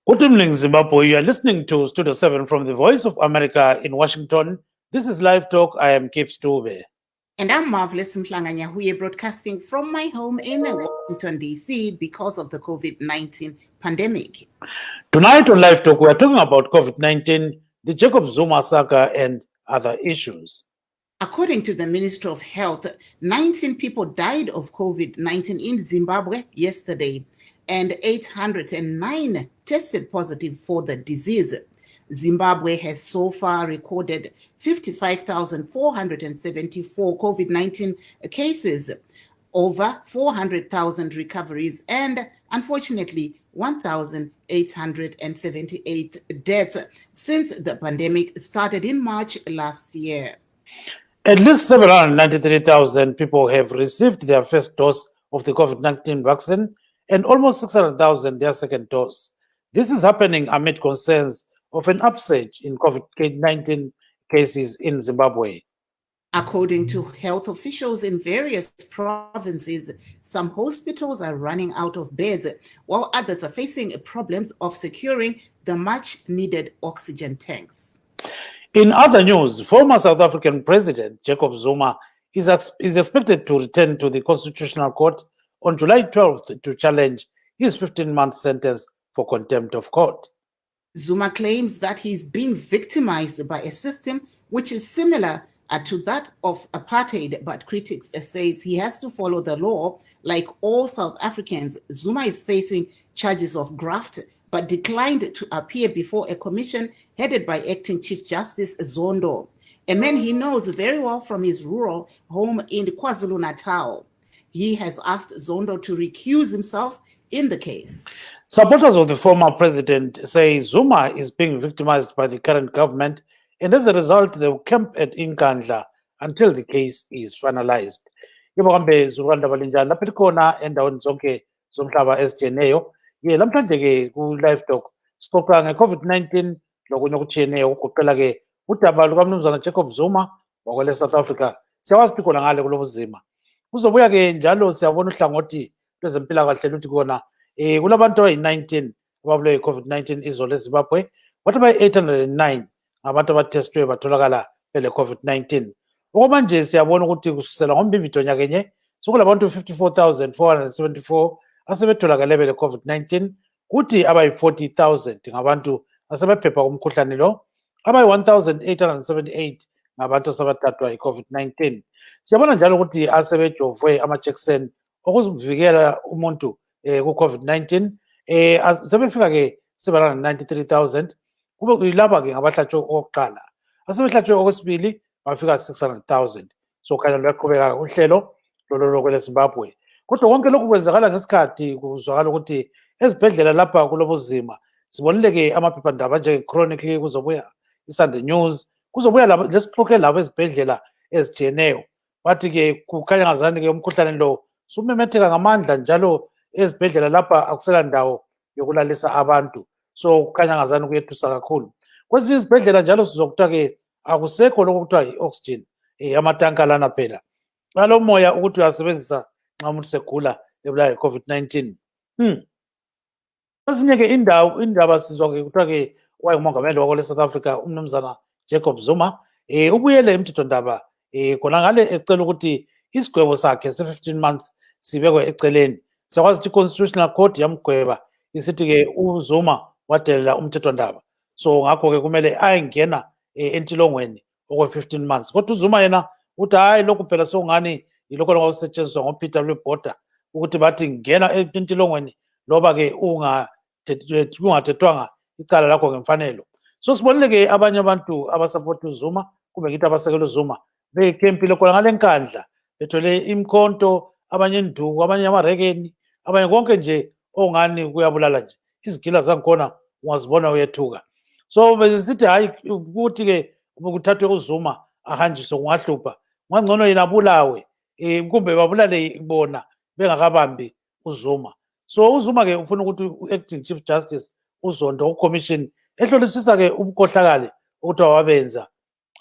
Good evening, Zimbabwe. You are listening to Studio 7 from the Voice of America in Washington. This is Live Talk. I am Kip Stube. And I'm Marvelous Mhlanga-Nyahuye, broadcasting from my home in Washington, D.C. because of the COVID-19 pandemic. Tonight on Live Talk, we are talking about COVID-19, the Jacob Zuma saga, and other issues. According to the Ministry of Health, 19 people died of COVID-19 in Zimbabwe yesterday, and 809 tested positive for the disease. Zimbabwe has so far recorded 55,474 COVID-19 cases, over 400,000 recoveries, and unfortunately, 1,878 deaths since the pandemic started in March last year. At least 793,000 people have received their first dose of the COVID-19 vaccine and almost 600,000 their second dose. This is happening amid concerns of an upsurge in COVID-19 cases in Zimbabwe. According to health officials in various provinces, some hospitals are running out of beds, while others are facing problems of securing the much-needed oxygen tanks. In other news, former South African President Jacob Zuma is expected to return to the Constitutional Court on July 12th to challenge his 15-month sentence for contempt of court. Zuma claims that he's being victimized by a system which is similar to that of apartheid, but critics say he has to follow the law. Like all South Africans, Zuma is facing charges of graft, but declined to appear before a commission headed by Acting Chief Justice Zondo, a man he knows very well from his rural home in KwaZulu-Natal. He has asked Zondo to recuse himself in the case. Supporters of the former president say Zuma is being victimized by the current government, and as a result, they will camp at Inkandla until the case is finalized. Ibokambe Zuranda Balinjani lapha likhona endaweni zonke zomhlaba ezijeneyo. Lamhlanje ke ku Live Talk sixoxa nge-COVID-19 lokunye okujiyeneyo ukugoqela ke udaba lukamnumzana Jacob Zuma wakwele South Africa. Siyawazi ukuthi khona ngale kulobuzima. Kuzobuya ke njalo siyabona uhlangothi lwezempilakahle luthi kona kulabantu abayi-19 ababulawe yi-COVID-19 izolo eZimbabwe, kwathi abayi-809 ngabantu abathestwe batholakala bele COVID-19. Okwamanje siyabona ukuthi kusukisela ngoMbimbithi nyakenye sokulabantu 54,474 asebetholakale bele COVID-19, kuthi abayi-40,000 ngabantu asebephepha kumkhuhlane lo, abayi-1,878 ngabantu asebathathwa yi-COVID-19. Siyabona njalo ukuthi asebejovwe amajekiseni okuzivikela umuntu ku-COVID-19 sebefika ke 793,000. Kube yilaba ke ngabahlatshwe okokuqala, asebehlatshwe okwesibili bafika 600,000. So khanya luyaqhubeka uhlelo lolo kwele Zimbabwe. Kodwa konke lokhu kwenzakala ngesikhathi kuzwakala ukuthi ezibhedlela lapha kulobuzima. Sibonile ke amaphephandaba njenge-Chronicle, kuzobuya iSunday News, kuzobuya lesixoxe labo ezibhedlela ezijiyeneyo. Bathi ke kukhanya ngazani ke umkhuhlane lo sumemetheka ngamandla, njalo ezibhedlela lapha akusela ndawo yokulalisa abantu. So kukhanya ngazani kuyethusa kakhulu. Kwezinye izibhedlela njalo sizokuthiwa ke akusekho lokho kuthiwa i-oxygen, amatanka lana phela alo moya ukuthi uyasebenzisa nxa umuntu segula ebulawa yi-COVID-19. Kwezinye ke indaba sizwa ke kuthiwa ke wayengumongameli wakwele South Africa umnumzana Jacob Zuma ubuyele emthethondaba khona ngale ecela ukuthi isigwebo sakhe se-15 months sibekwe eceleni. Siyakwazi ukuthi i-Constitutional Court yamgweba isithi ke uZuma wadelela umthethondaba, so ngakho ke kumele ayengena entilongweni okwe-15 months. Kodwa uZuma yena uthi hayi, lokhu phela sokungani yilokho okwakusetshenziswa ngoPeter Botha ukuthi bathi ngena entilongweni loba ke ungathethwanga icala lakho ngemfanelo. So sibonile ke abanye abantu abasapota uZuma kumbe ngithi abasekela uZuma bekhempile khona ngale Nkandla bethole imkhonto, abanye induku, abanye amarekeni, abanye konke nje ongani kuyabulala nje. Izigila zangikhona ungazibona uyethuka. So besithi hayi ukuthi ke kuthathwe uZuma ahanjiswe kungahlupha, ngangcono yena abulawe kumbe babulale bona bengakabambi uZuma. So uZuma ke ufuna ukuthi u-Acting Chief Justice uZondo uCommission ehlolisisa ke ubukhohlakale ukuthi wabenza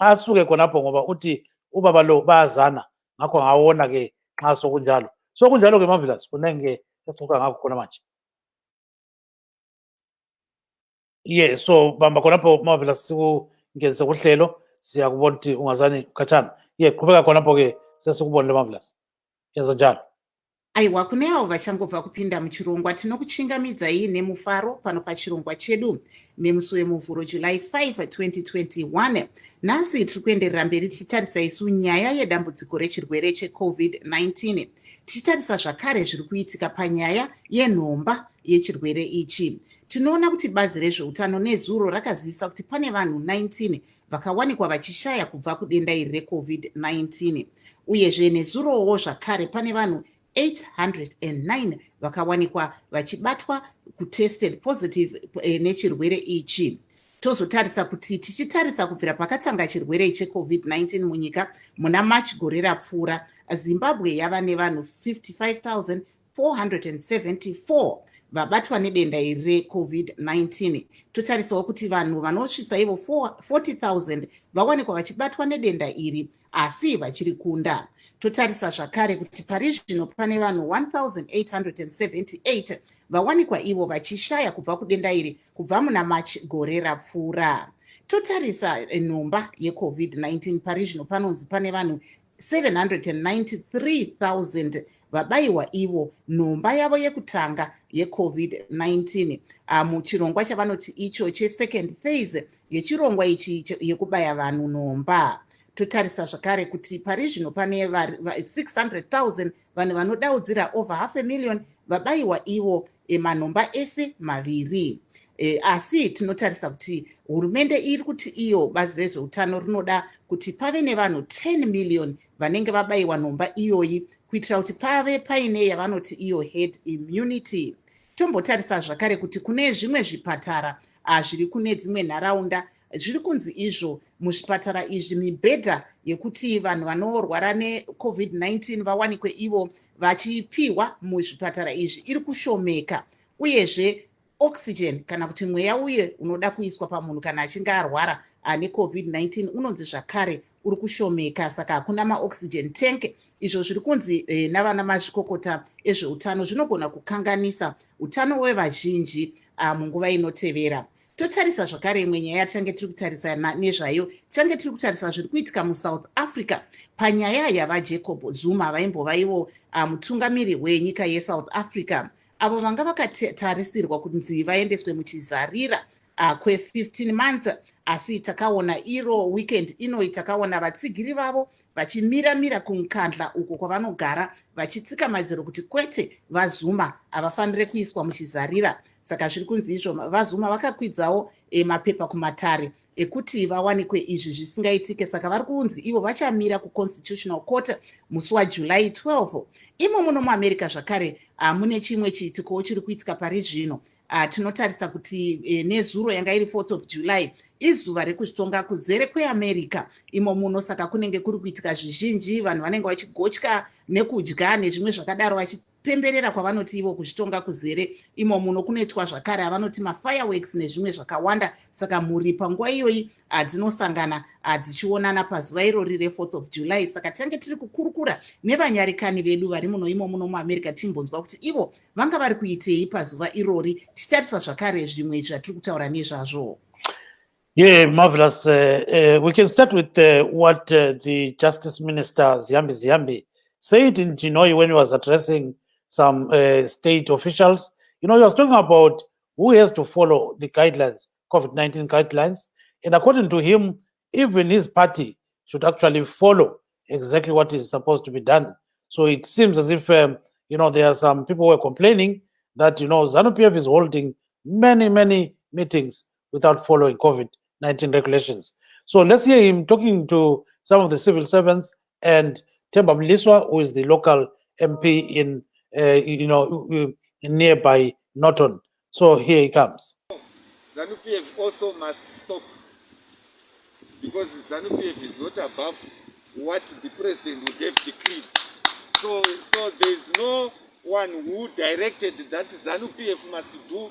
asuke khonapho, ngoba uthi ubaba lo bayazana, ngakho ngawona ke nxa sokunjalo. So kunjalo ke Marvelous, kunenge esixoxa ngakho khona manje. Yeah, so bamba khonapho Marvelous sikungenise kuhlelo siyakubona ukuthi ungazani ukhatshana. Yeah, qhubeka khonapho ke sesikubonile Marvelous. Yenza njalo. Aiwa, kune avo vachangobva kupinda muchirongwa tinokuchingamidzai nemufaro pano pachirongwa chedu nemusi wemuvhuro July 5 2021. Nhasi tiri kuenderera mberi tichitarisa isu nyaya yedambudziko rechirwere checovid-19, tichitarisa zvakare zviri kuitika panyaya yenhomba yechirwere ichi. Tinoona kuti bazi rezveutano nezuro rakazivisa kuti pane vanhu 19 vakawanikwa vachishaya kubva kudenda iri recovid-19, uyezve nezurowo zvakare pane vanhu 809 vakawanikwa vachibatwa kutested positive nechirwere ichi. Tozotarisa kuti tichitarisa kubvira pakatanga chirwere checovid-19 munyika muna March gore rapfuura, Zimbabwe yava nevanhu 55,474 vabatwa nedenda iri recovid-19. Totarisawo kuti vanhu vanosvitsa ivo 40,000 vawanikwa vachibatwa nedenda iri asi vachiri kunda. Totarisa zvakare kuti pari zvino pane vanhu 1,878 vawanikwa ivo vachishaya kubva kudenda iri kubva muna March gore rapfuura. Totarisa nhomba yecovid-19 pari zvino panonzi pane vanhu 793,000 vabayiwa ivo nhomba yavo yekutanga yecovid-19 muchirongwa chavanoti icho chesecond phase yechirongwa ichi yekubaya vanhu nhomba. Totarisa zvakare kuti pari zvino pane 600,000 vanhu vanodaudzira over 500,000 vabayiwa ivo manhomba ese maviri. Asi tinotarisa kuti hurumende iri kuti iyo bazi rezveutano rinoda kuti pave nevanhu 10 million vanenge vabayiwa nhomba iyoyi kuitira kuti pave paine yavanoti iyo herd immunity. Tombotarisa zvakare kuti kune zvimwe zvipatara zviri kune dzimwe nharaunda zviri kunzi izvo muzvipatara izvi mibhedha yekuti vanhu vanorwara necovid-19 vawanikwe ivo vachipiwa muzvipatara izvi iri kushomeka, uyezve oxygen kana kuti mweya uye unoda kuiswa pamunhu kana achinge arwara necovid-19 unonzi zvakare uri kushomeka, saka hakuna maoxygen tank. Izvo zviri kunzi navana mazvikokota ezveutano zvinogona kukanganisa utano hwevazhinji munguva inotevera. Totarisa zvakare imwe nyaya tichange tiri kutarisa nezvayo, tichange tiri kutarisa zviri kuitika muSouth Africa panyaya yavaJacob Zuma vaimbova ivo mutungamiri wenyika yeSouth Africa, avo vanga vakatarisirwa kunzi vaendeswe muchizarira kwe15 months, asi takaona iro weekend inoi takaona vatsigiri vavo vachimira kumukandla uko kwavanogara vachitsika madziro kuti kwete, vaZuma havafanire kuiswa muchizarira. Saka zviri kunzi izvo vaZuma vakakwidzawo mapepa kumatare ekuti vawanikwe izvi zvisingaitike, saka vari kunzi ivo vachamira kuconstitutional court musi waJuly 12. Imo muno muAmerica zvakare mune chimwe chiitikowo chiri kuitika pari zvino. Tinotarisa kuti nezuro yanga iri 4th of July izuva rekuzvitonga kuzere kweAmerica imo muno, saka kunenge kuri kuitika zvizhinji, vanhu vanenge vachigotya nekudya nezvimwe zvakadaro vachipemberera kwavanoti ivo kuzvitonga kuzere. Imo muno kunoitwa zvakare avanoti mafireworks nezvimwe zvakawanda, saka mhuri panguva iyoyi dzinosangana dzichionana pazuva irori re4th of July. Saka tange tiri kukurukura nevanyarikani vedu vari muno imo muno muAmerica tichimbonzwa kuti ivo vanga vari kuitei pazuva irori, tichitarisa zvakare zvimwe zvatiri kutaura nezvazvo. Yeah, marvelous. We can start with what the Justice Minister Ziyambi said in Chinoi when he was addressing some state officials. You know, he was talking about who has to follow the guidelines, COVID-19 guidelines. And according to him, even his party should actually follow exactly what is supposed to be done. So it seems as if, you know, there are some people who are complaining that, you know, ZANU-PF is holding many meetings without following COVID-19 regulations. So let's hear him talking to some of the civil servants and Themba Mliswa, who is the local MP in, you know, in nearby Norton. So here he comes. ZANU-PF also must stop, because ZANU-PF is not above what the president would have decreed. So there is no one who directed that ZANU-PF must do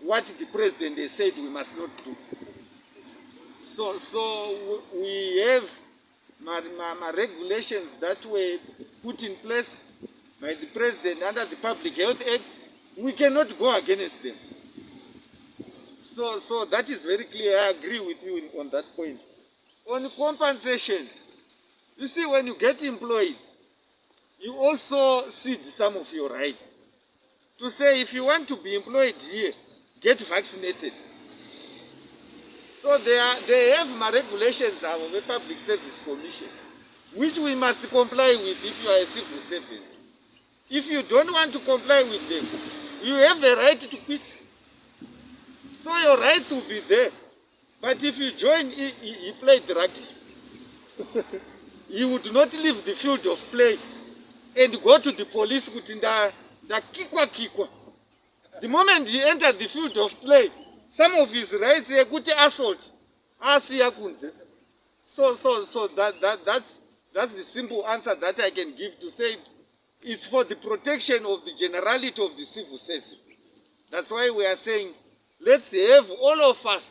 what the president has said we must not do. So we have my regulations that were put in place by the president under the Public Health Act. We cannot go against them. So that is very clear. I agree with you on that point. On compensation, you see, when you get employed, you also cede some of your rights. To say, if you want to be employed here, get vaccinated. So they have my regulations of the Public Service Commission, which we must comply with if you are a civil servant. If you don't want to comply with them, you have the right to quit. So your rights will be there. But if you join, he played rugby. He would not leave the field of play and go to the police with the kikwa. The moment he entered the field of play, some of his rights are good assault. So that's the simple answer that I can give to say it's for the protection of the generality of the civil service. That's why we are saying let's have all of us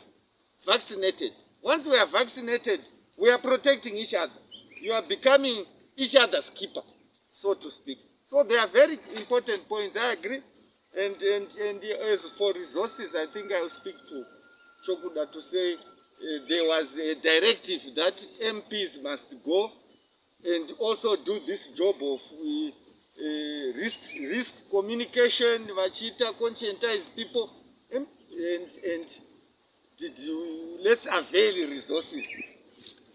vaccinated. Once we are vaccinated, we are protecting each other. You are becoming each other's keeper, so to speak. So they are very important points. I agree. And as for resources, I think I will speak to Chokuda to say there was a directive that MPs must go and also do this job of risk communication, vachita, conscientize people, and let's avail resources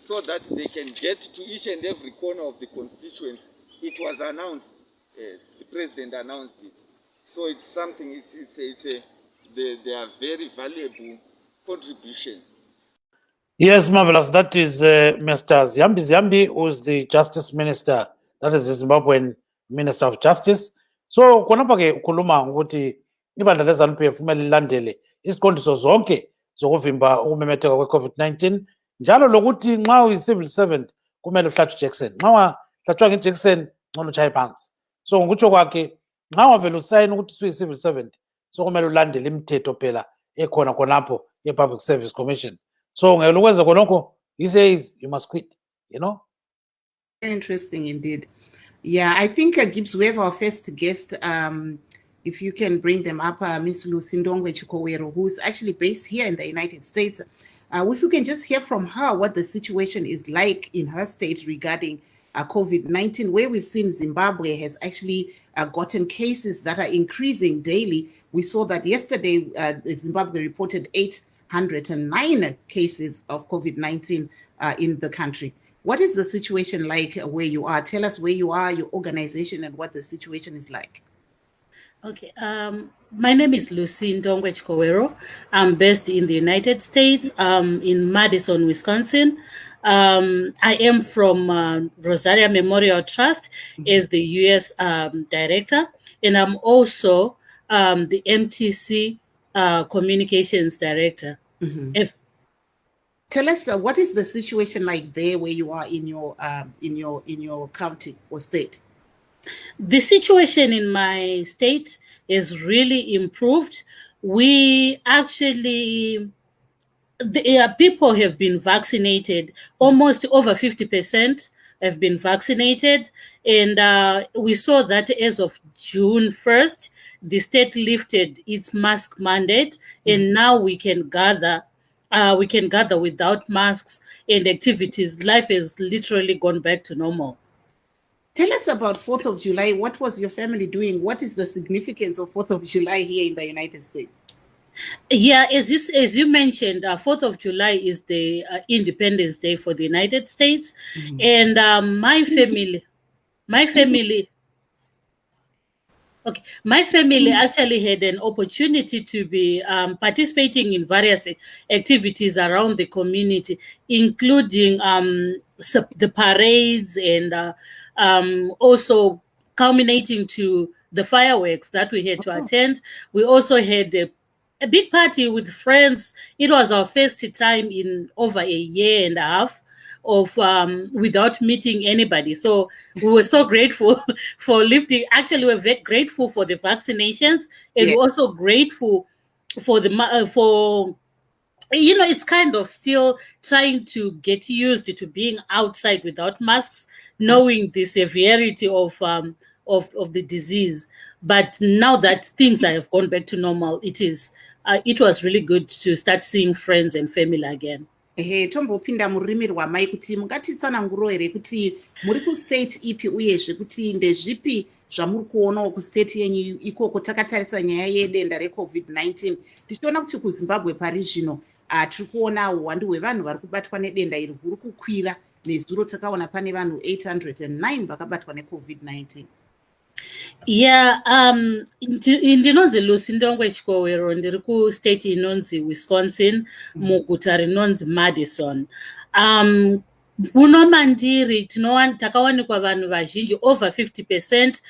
so that they can get to each and every corner of the constituency. It was announced, the president announced it. So it's something, they are very valuable contributions. Yes, marvelous. That is Mr. Ziyambi, who's the Justice Minister, that is the Zimbabwean Minister of Justice. So khonapha ke ukhuluma ukuthi ibandla leZANU-PF kumele lilandele isiqondiso zonke zokuvimba ukumemetheka kwe-COVID-19 njalo lokuthi nxa uyi-civil servant kumele uhlatshwe ijekiseni. Nxa wahlatshwa ngejekiseni ngcono utshaye phansi. So ngokutsho kwakhe nxa wavele usayina ukuthi usuyi-civil servant so kumele ulandele imithetho phela ekhona khonapho ye-Public Service Commission. So ngeke ukwenza khonokho, he says you must quit, you know. Very interesting indeed. Yeah, I think Gibbs, we have our first guest. If you can bring them up, Miss Lucindongwe Chikowero, who's actually based here in the United States. If you can just hear from her what the situation is like in her state regarding COVID-19, where we've seen Zimbabwe has actually gotten cases that are increasing daily. We saw that yesterday, Zimbabwe reported 809 cases of COVID-19 in the country. What is the situation like where you are? Tell us where you are, your organization, and what the situation is like. Okay, my name is Lucindongwe Chikowero. I'm based in the United States, in Madison, Wisconsin. I am from Rosaria Memorial Trust as the U.S. Director, and I'm also the MTC Communications Director. Tell us what is the situation like there where you are in your county or state? The situation in my state is really improved. We actually, people have been vaccinated. Almost over 50% have been vaccinated. And we saw that as of June 1st, the state lifted its mask mandate, and now we can gather without masks and activities. Life has literally gone back to normal. Tell us about 4th of July. What was your family doing? What is the significance of 4th of July here in the United States? Yeah, as you mentioned, 4th of July is the Independence Day for the United States. And my family actually had an opportunity to be participating in various activities around the community, including the parades and also culminating to the fireworks that we had to attend. We also had a big party with friends. It was our first time in over a year and a half of without meeting anybody. So we were so grateful for lifting. Actually, we're very grateful for the vaccinations, and we're also grateful for it's kind of still trying to get used to being outside without masks, knowing the severity of the disease. But now that things have gone back to normal, it is it was really good to start seeing friends and family again. Tombopinda mururimi rwamai kuti mungatitsananguro here kuti muri kustate ipi uyezve kuti ndezvipi zvamuri kuonawo kustate yenyu ikoko takatarisa nyaya yedenda reCovid-19 tichiona kuti kuZimbabwe pari zvino tiri kuona uwandu hwevanhu vari kubatwa nedenda iri huri kukwira. Nezuro takaona pane vanhu 809 vakabatwa neCovid-19. Yeah, ndinonzi Lucy Ndongwe Chikowero, ndiri kustate inonzi Wisconsin, muguta rinonzi Madison. Kuno mandiri takawanikwa vanhu vazhinji over 50%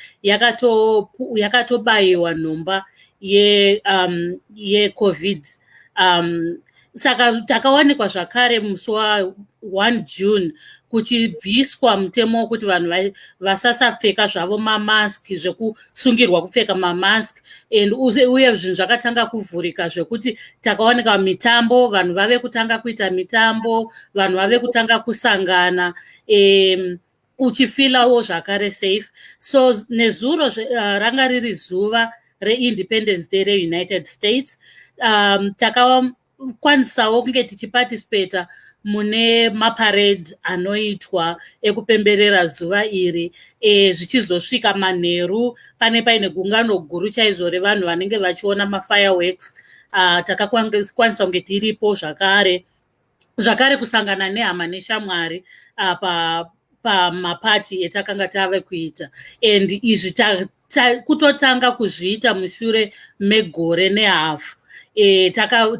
yakatobayiwa nhomba yeCovid. Saka takawanikwa zvakare musi wa1 June kuchibviswa mutemo wokuti vanhu vasasapfeka zvavo mamask, zvekusungirwa kupfeka mamask, uye zvinhu zvakatanga kuvhurika zvekuti takawanika mitambo, vanhu vave kutanga kuita mitambo, vanhu vave kutanga kusangana, uchifilawo zvakare safe. So nezuro ranga riri zuva reIndependence Day reUnited States, kwanisawo kunge tichiparticipata mune maparade anoitwa ekupemberera zuva iri, zvichizosvika manheru pane paine gungano guru chaizvo revanhu vanenge vachiona mafireworks. Takakwanisa kunge tiripo zvakare kusangana nehama neshamwari pamapati etakanga tave kuita, and izvi kutotanga kuzviita mushure megore nehafu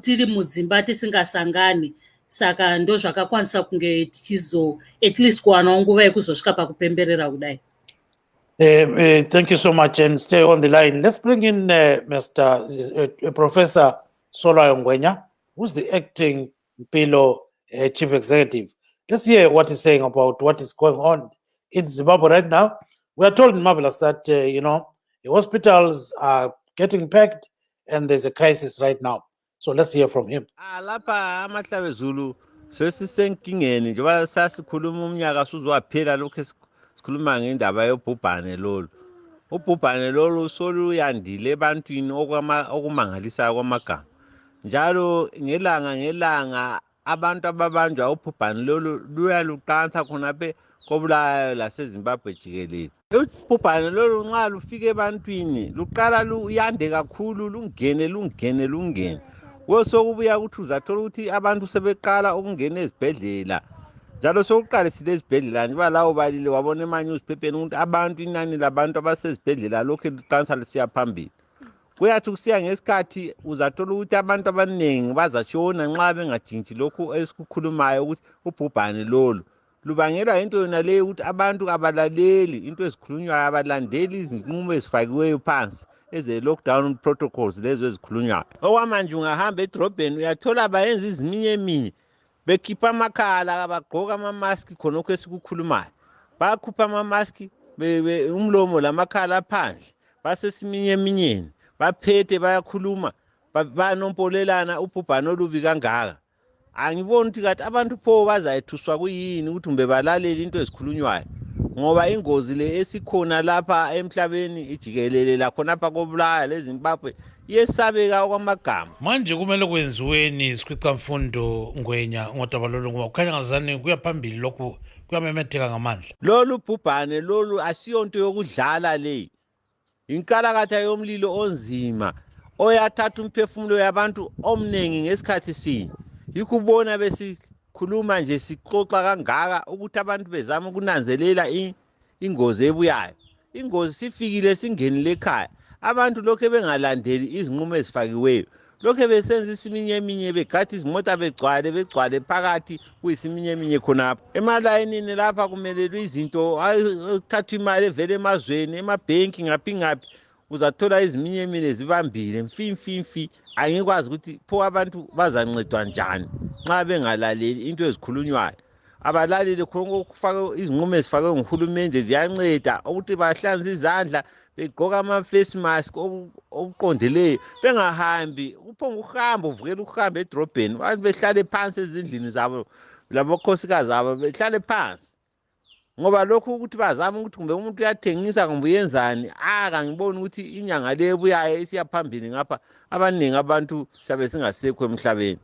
tiri mudzimba tisingasangani. Saka ndo zvakakwanisa kunge tichizo at least kuwanawo nguva yekuzosvika pakupemberera kudai. Thank you so much, and stay on the line. Let's bring in Professor Sola Ngwenya, who's the acting Mpilo chief executive. Let's hear what he's saying about what is going on in Zimbabwe right now. We are told in Marvelous that the hospitals are getting packed and there's a crisis right now. So let's hear from him. Lapha amahlabe Zulu sesisenkingeni njengoba sasikhuluma umnyaka suzowaphela lokho sikhuluma ngendaba yobhubhane lolu. Ubhubhane lolu soluyandile ebantwini okumangalisayo kwamagama. Njalo ngelanga abantu ababanjwa ubhubhane lolu luyaluqansa khonaphe koBulawayo laseZimbabwe jikelele. Ubhubhane lolu nxa lufike ebantwini luqala luyande kakhulu, lungene sokubuya ukuthi uzathola ukuthi abantu sebeqala ukungena ezibhedlela, njalo sokuqalisile ezibhedlela njengoba lawo balile wabona ema-newspapers ukuthi abantu, inani labantu abasezibhedlela lokhu liqansa lisiya phambili. Kuyathi kusiya ngesikhathi uzathola ukuthi abantu abaningi bazashona nxa bengajintshi lokhu esikukhulumayo ukuthi ubhubhane lolu lubangelwa into yona leyo ukuthi abantu abalaleli into ezikhulunywayo, abalandeli izinqumo ezifakiweyo phansi eze-lockdown protocols lezo ezikhulunywayo. Okwamanje ungahamba edrobheni uyathola bayenza iziminyeminya, bekhipha amakhala, bagqoka amamaski khonokho esikukhulumayo. Bakhupha amamaski umlomo lamakhala phandle, basesiminyeminyeni, baphethe bayakhuluma, banompolelana ubhubhane olubi kangaka. Angiboni ukuthi kathi abantu pho bazayethuswa kuyini ukuthi umbe balalele into ezikhulunywayo, ngoba ingozi le esikhona lapha emhlabeni ijikelele lakhonapha koBulawayo leZimbabwe iyesabeka kwamagama. Manje kumele kwenziweni isikhwicamfundo Ngwenya ngodaba lolu, ngoba kukhanya ngazani kuya phambili lokhu kuyamemetheka ngamandla. Lolu bhubhane lolu asiyonto yokudlala le, inkalakatha yomlilo onzima oyathatha umphefumulo yabantu omningi ngesikhathi sinye. Yikubona besikhuluma nje sixoxa kangaka ukuthi abantu bezama ukunanzelela ingozi ebuyayo. Ingozi sifikile singenile ekhaya, abantu lokho bengalandeli izinqumo ezifakiweyo, lokho besenza isiminyeminye, begada izimota begcwale phakathi kuyisiminyeminye khonapho. Emalayinini lapha kumelelwe izinto ukuthatha imali evele emazweni, emabhenki ngaphi uzathola iziminyemine zibambile mfimfi. Angikwazi ukuthi pho abantu bazancedwa njani nxa bengalaleli into ezikhulunywayo. Abalaleli khonko ukufaka izinqumo ezifakwe nguhulumende ziyanceda ukuthi bahlanze izandla, begqoka ama-face mask okuqondeleyo, bengahambi uphonga ukuhamba uvukela ukuhamba edrobheni, behlale phansi ezindlini zabo labokhosikazi abo behlale phansi. ngoba lokhu ukuthi bazama ukuthi kumbe umuntu uyathengisa kumbe uyenzani kangiboni ukuthi inyanga le ebuyayo isiya phambili ngapha abaningi abantu siyabe singasekho emhlabeni.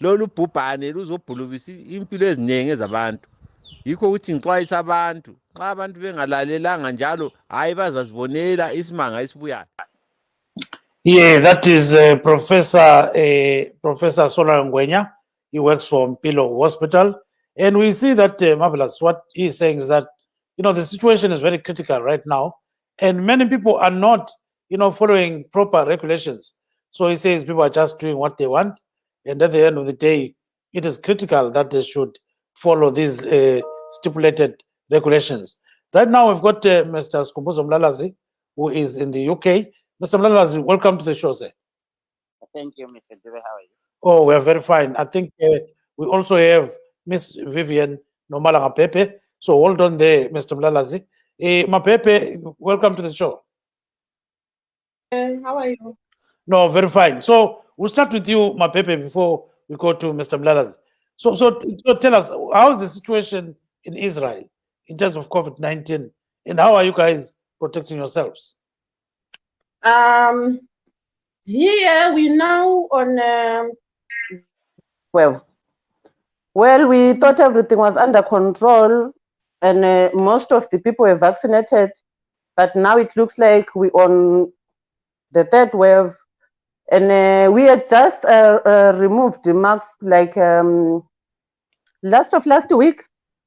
Lolu bhubhane luzobhulubisa impilo eziningi ezabantu. Yikho ukuthi ngixwayisa abantu xa abantu bengalalelanga njalo hayi bazazibonela isimanga esibuyayo. Yeah, that is Professor Sola Ngwenya. He works for Mpilo Hospital. And we see that, Marvelous, what he's saying is that, the situation is very critical right now. And many people are not, following proper regulations. So he says people are just doing what they want. And at the end of the day, it is critical that they should follow these stipulated regulations. Right now, we've got Mr. Skumbuzo Mlalazi, who is in the UK. Mr. Mlalazi, welcome to the show, sir. Thank you, Mr. Dube. How are you? Oh, we are very fine. I think we also have Miss Vivian Nomala Mapepe. So hold on there, Mr. Mlalazi. Mapepe, welcome to the show. How are you? No, very fine. So we'll start with you, Mapepe, before we go to Mr. Mlalazi. So tell us, how is the situation in Israel in terms of COVID-19, and how are you guys protecting yourselves? Here we now on well, we thought everything was under control and most of the people were vaccinated, but now it looks like we're on the third wave, and we had just removed the masks like last week,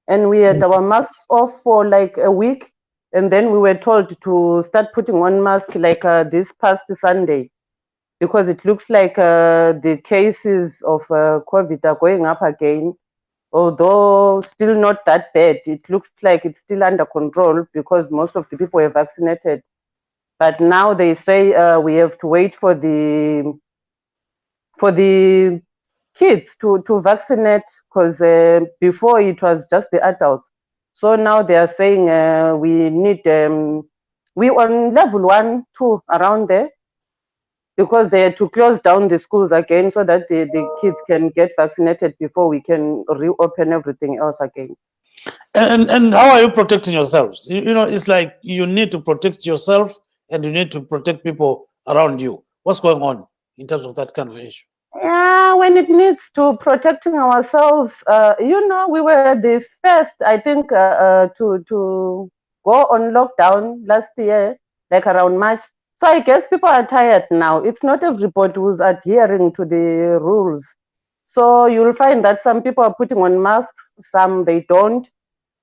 and we had our masks off for like a week, and then we were told to start putting on mask like this past Sunday, because it looks like the cases of COVID are going up again, although still not that bad. It looks like it's still under control because most of the people are vaccinated. But now they say we have to wait for the kids to vaccinate, because before it was just the adults. So now they are saying we need, we on level 1, 2 around there, because they had to close down the schools again so that the kids can get vaccinated before we can reopen everything else again. And how are you protecting yourselves? It's like you need to protect yourself and you need to protect people around you. What's going on in terms of that kind of issue? Yeah, when it needs to protecting ourselves, we were the first, I think, to go on lockdown last year, like around March. So I guess people are tired now. It's not everybody who's adhering to the rules. So you'll find that some people are putting on masks, some they don't,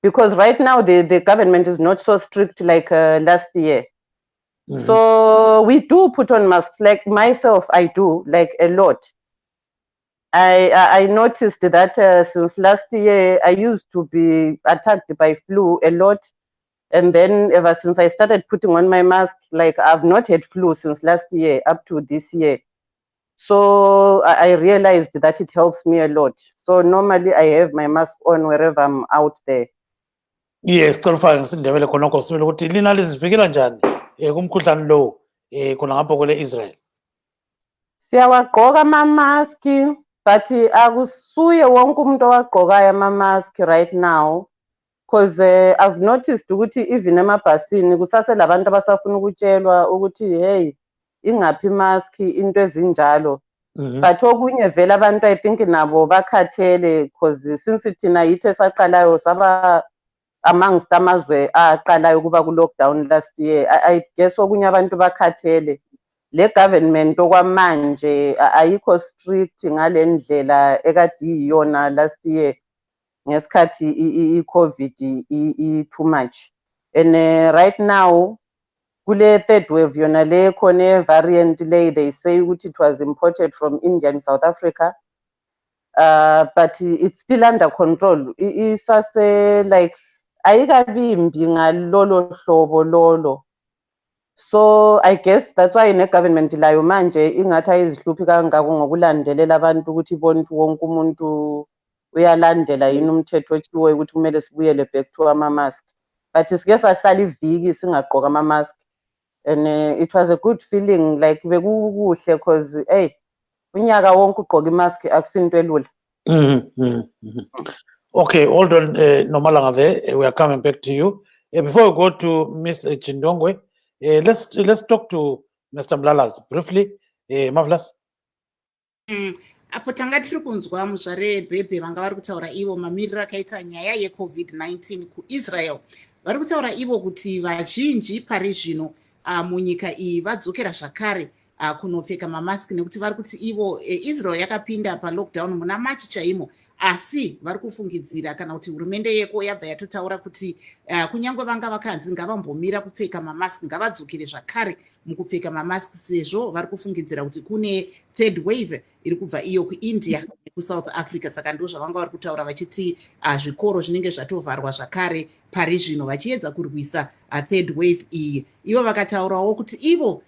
because right now the government is not so strict like last year. Mm-hmm. So we do put on masks, like myself, I do, like a lot. I noticed that since last year, I used to be attacked by flu a lot. And then ever since I started putting on my mask, like I've not had flu since last year up to this year. So I realized that it helps me a lot. So normally I have my mask on wherever I'm out there. Yes, clarifying sindebele khonokho sibele ukuthi lina lizivikela njani kumkhuhlane lo khona ngapha kwele Israel. Siyawagqoka ama-mask, but akusuye wonke umuntu owagqokayo ama-mask right now, because I've noticed ukuthi even emabhasini kusaselabantu abasafuna ukutshelwa ukuthi hey ingaphi imask into ezinjalo. But okunye vele abantu I think nabo bakhathele, because since thina yithi esaqalayo saba amongst amazwe aqalayo kuba ku-lockdown last year, I guess okunye abantu bakhathele. Le government okwamanje ayikho strict ngale ndlela ekade iyona last year ngesikhathi i-COVID too much. And right now kule third wave yona le khona variant le, they say ukuthi it was imported from India and South Africa, but it's still under control. Isase like ayikabi imbi ngalolo hlobo lolo. So I guess that's why ne government layo manje ingathi ayizihluphi kangako ngokulandelela abantu ukuthi bonke wonke umuntu uyalandela yini umthetho otshiwo ukuthi kumele sibuyele back to ama-mask. But sike sahlala iviki singagqoka ama-mask, and it was a good feeling, like bekukuhle, because hey unyaka wonke ugqoka imask akusinto elula. Okay, hold on, Nomalanga there. We are coming back to you. Before we go to Miss Chindongwe, let's talk to Mr. Mlalas briefly. Marvelous. Apo tanga tiri kunzwa muzvarebhebhe vanga vari kutaura ivo mamiriro akaita nyaya yeCovid-19 kuIsrael. Vari kutaura ivo kuti vazhinji pari zvino munyika iyi vadzokera zvakare kunopfeka mamasiki nekuti vari kuti ivo Israel yakapinda palockdown muna Machi chaimo, asi vari kufungidzira kana kuti hurumende yeko yabva yatotaura kuti kunyange vanga vakanzi ngavambomira kupfeka mamasiki ngavadzokere zvakare mukupfeka mamasiki sezvo vari kufungidzira kuti kune third wave iri kubva iyo kuIndia nekuSouth Africa. Saka ndo zvavanga vari kutaura vachiti zvikoro zvinenge zvatovharwa zvakare pari zvino vachiedza kurwisa third wave iyi. Ivo vakataurawo kuti ivo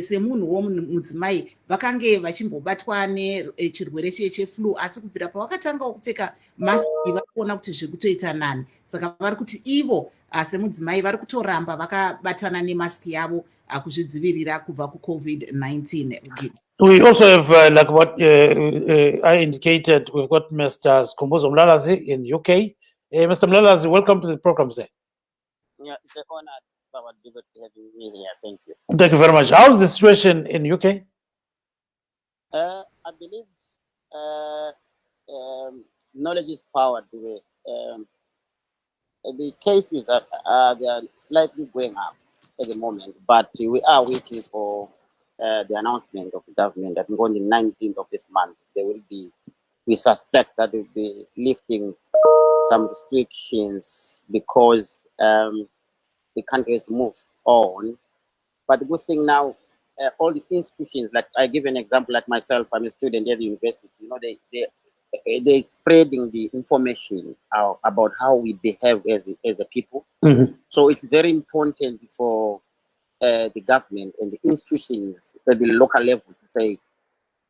semunhuwo mudzimai vakange vachimbobatwa nechirwere cheflu, asi kubvira pavakatangawo kupfeka masiki vari kuona kuti zviri kutoita nani. Saka vari kuti ivo semudzimai vari kutoramba vakabatana nemasiki yavo kuzvidzivirira kubva kuCovid-19. We also have, like what I indicated, we've got Mr. Skumbuzo Mlalazi in UK. Mr. Mlalazi, welcome to the program, sir. Yeah, it's an honor having me here. Thank you. Thank you very much. How's the situation in UK? I believe knowledge is power. The cases they are slightly going up at the moment, but we are waiting for the announcement of the government that on the 19th of this month we suspect that they will be lifting some restrictions because the country has moved on. But the good thing now, all the institutions, like I give an example, like myself, I'm a student at the university, they're spreading the information about how we behave as a people. Mm-hmm. So it's very important for the government and the institutions at the local level to say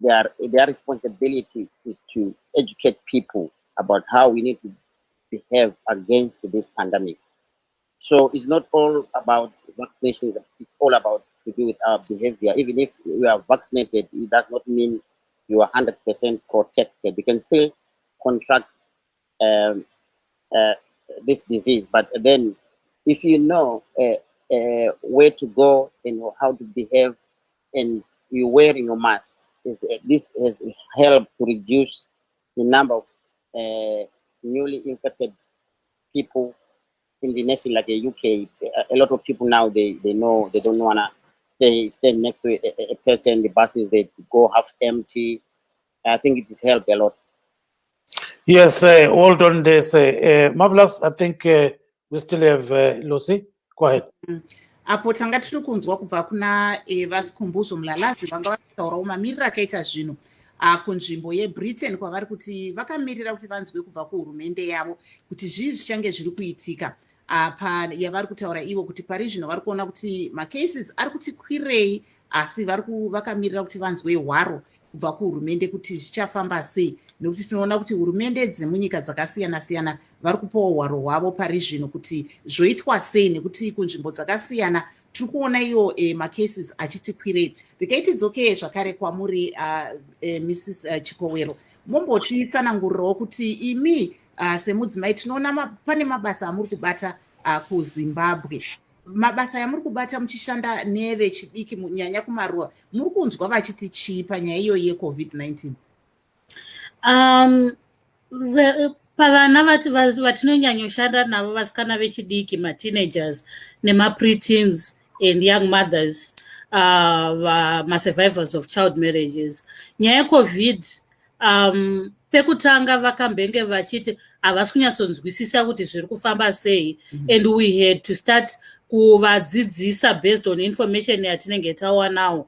their responsibility is to educate people about how we need to behave against this pandemic. So it's not all about vaccination, it's all about to do with our behavior. Even if you are vaccinated, it does not mean you are 100% protected. You can still contract this disease, but then if you know where to go and how to behave, and you're wearing your mask, this has helped to reduce the number of newly infected people in the nation, like the UK. A lot of people now they know they don't wanna stay next to a person. The buses they go half empty. I think it has helped a lot. Yes, hold on this. Marvelous, I think we still have Lucy. Go ahead. Apo tanga tiri kunzwa kubva kuna vaSkumbuzo Mlalazi vanga vari kutaurawo mamiriro akaita zvino kunzvimbo yeBritain kwavari kuti vakamirira kuti vanzwe kubva kuhurumende yavo kuti zvii zvichange zviri kuitika. Yavari kutaura ivo kuti pari zvino vari kuona kuti macases ari kuti kwirei, asi vakamirira kuti vanzwe hwaro kubva kuhurumende kuti zvichafamba sei, nekuti tinoona kuti hurumende dzemunyika dzakasiyana-siyana vari kupawo hwaro hwavo pari zvino kuti zvoitwa sei, nekuti kunzvimbo dzakasiyana tiri kuona iyo macases achiti kwirei. Ndikaitidzokei zvakare kwamuri Mrs. Chikowero, mombotitsanangurirawo kuti imi semudzimai tinoona pane mabasa amuri kubata kuZimbabwe. Mabasa yamuri kubata muchishanda nevechidiki nyanya kumaruwa, muri kunzwa vachiti chii panyaya iyo yeCovid-19? Pavana vatinonyanyoshanda navo vasikana vechidiki, mateenagers nemapreteens and young mothers, survivors of child marriages, nyaya yeCovid pekutanga vakambenge vachiti havasi kunyatsonzwisisa kuti zviri kufamba sei, and we had to start kuvadzidzisa based on information yatinenge tawanawo.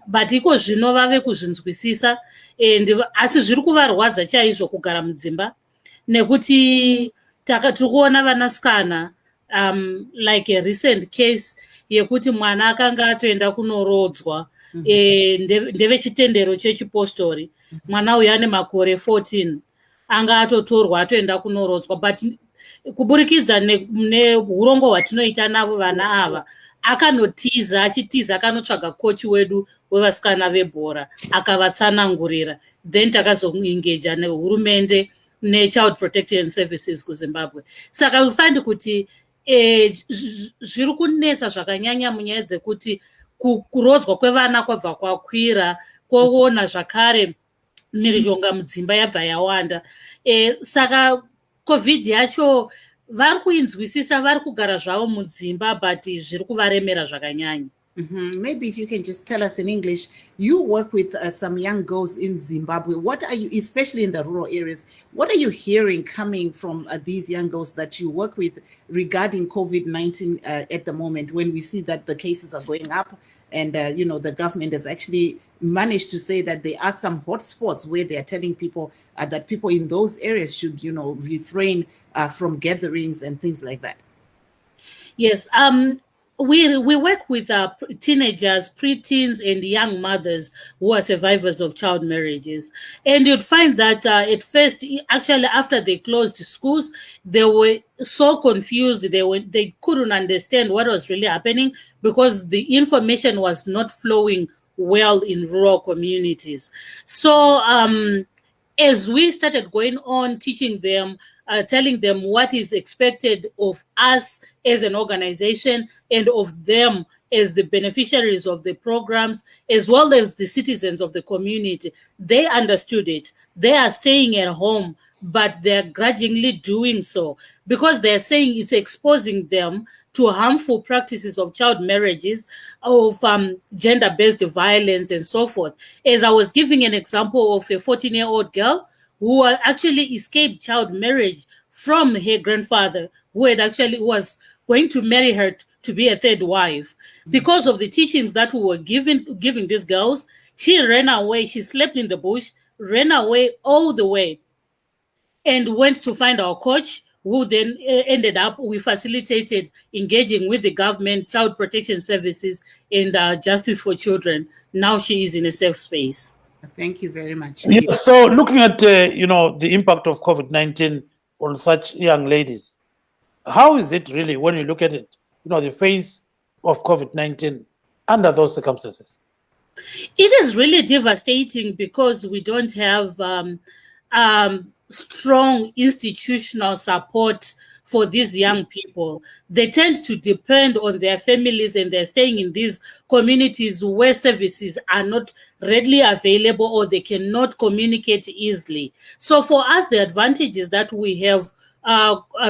But iko zvino vave kuzvinzwisisa, and asi zviri kuvarwadza chaizvo kugara mudzimba, nekuti tiri kuona vanasikana like a recent case yekuti mwana akanga atoenda kunorodzwa ndevechitendero chechipostori. Mwana uyu ane makore 14 anga atotorwa atoenda kunorodzwa, but kuburikidza neurongo hwatinoita navo vana ava, akanotiza akanotsvaga kochi wedu wevasikana vebhora akavatsanangurira, then takazoengeja nehurumende ne-child protection services kuZimbabwe. Saka ufind kuti zviri kunetsa zvakanyanya munyaya dzekuti kurodzwa kwevana kwabva kwakwira, kwoona zvakare mhirizhonga mudzimba yabva yawanda. Saka COVID yacho vari kuinzwisisa, vari kugara zvavo mudzimba, but zviri kuvaremera zvakanyanya. Maybe if you can just tell us in English, you work with some young girls in Zimbabwe. What are you, especially in the rural areas, what are you hearing coming from these young girls that you work with regarding COVID-19 at the moment, when we see that the cases are going up and, the government has actually managed to say that there are some hotspots where they are telling people that people in those areas should, refrain from gatherings and things like that? Yes. We work with teenagers, preteens, and young mothers who are survivors of child marriages. And you'd find that at first, actually, after they closed schools, they were so confused. They couldn't understand what was really happening because the information was not flowing well in rural communities. So as we started going on, teaching them, telling them what is expected of us as an organization and of them as the beneficiaries of the programs, as well as the citizens of the community, they understood it. They are staying at home, but they're grudgingly doing so because they're saying it's exposing them to harmful practices of child marriages, of gender-based violence, and so forth. As I was giving an example of a 14-year-old girl who actually escaped child marriage from her grandfather, who was going to marry her to be a third wife. Because of the teachings that we were giving these girls, she ran away. She slept in the bush, ran away all the way, and went to find our coach, who then ended up, we facilitated engaging with the government, child protection services, and justice for children. Now she is in a safe space. Thank you very much. Yes, so looking at, the impact of COVID-19 on such young ladies, how is it really when you look at it, the face of COVID-19 under those circumstances? It is really devastating because we don't have strong institutional support for these young people. They tend to depend on their families, and they're staying in these communities where services are not readily available or they cannot communicate easily. So for us, the advantage is that we have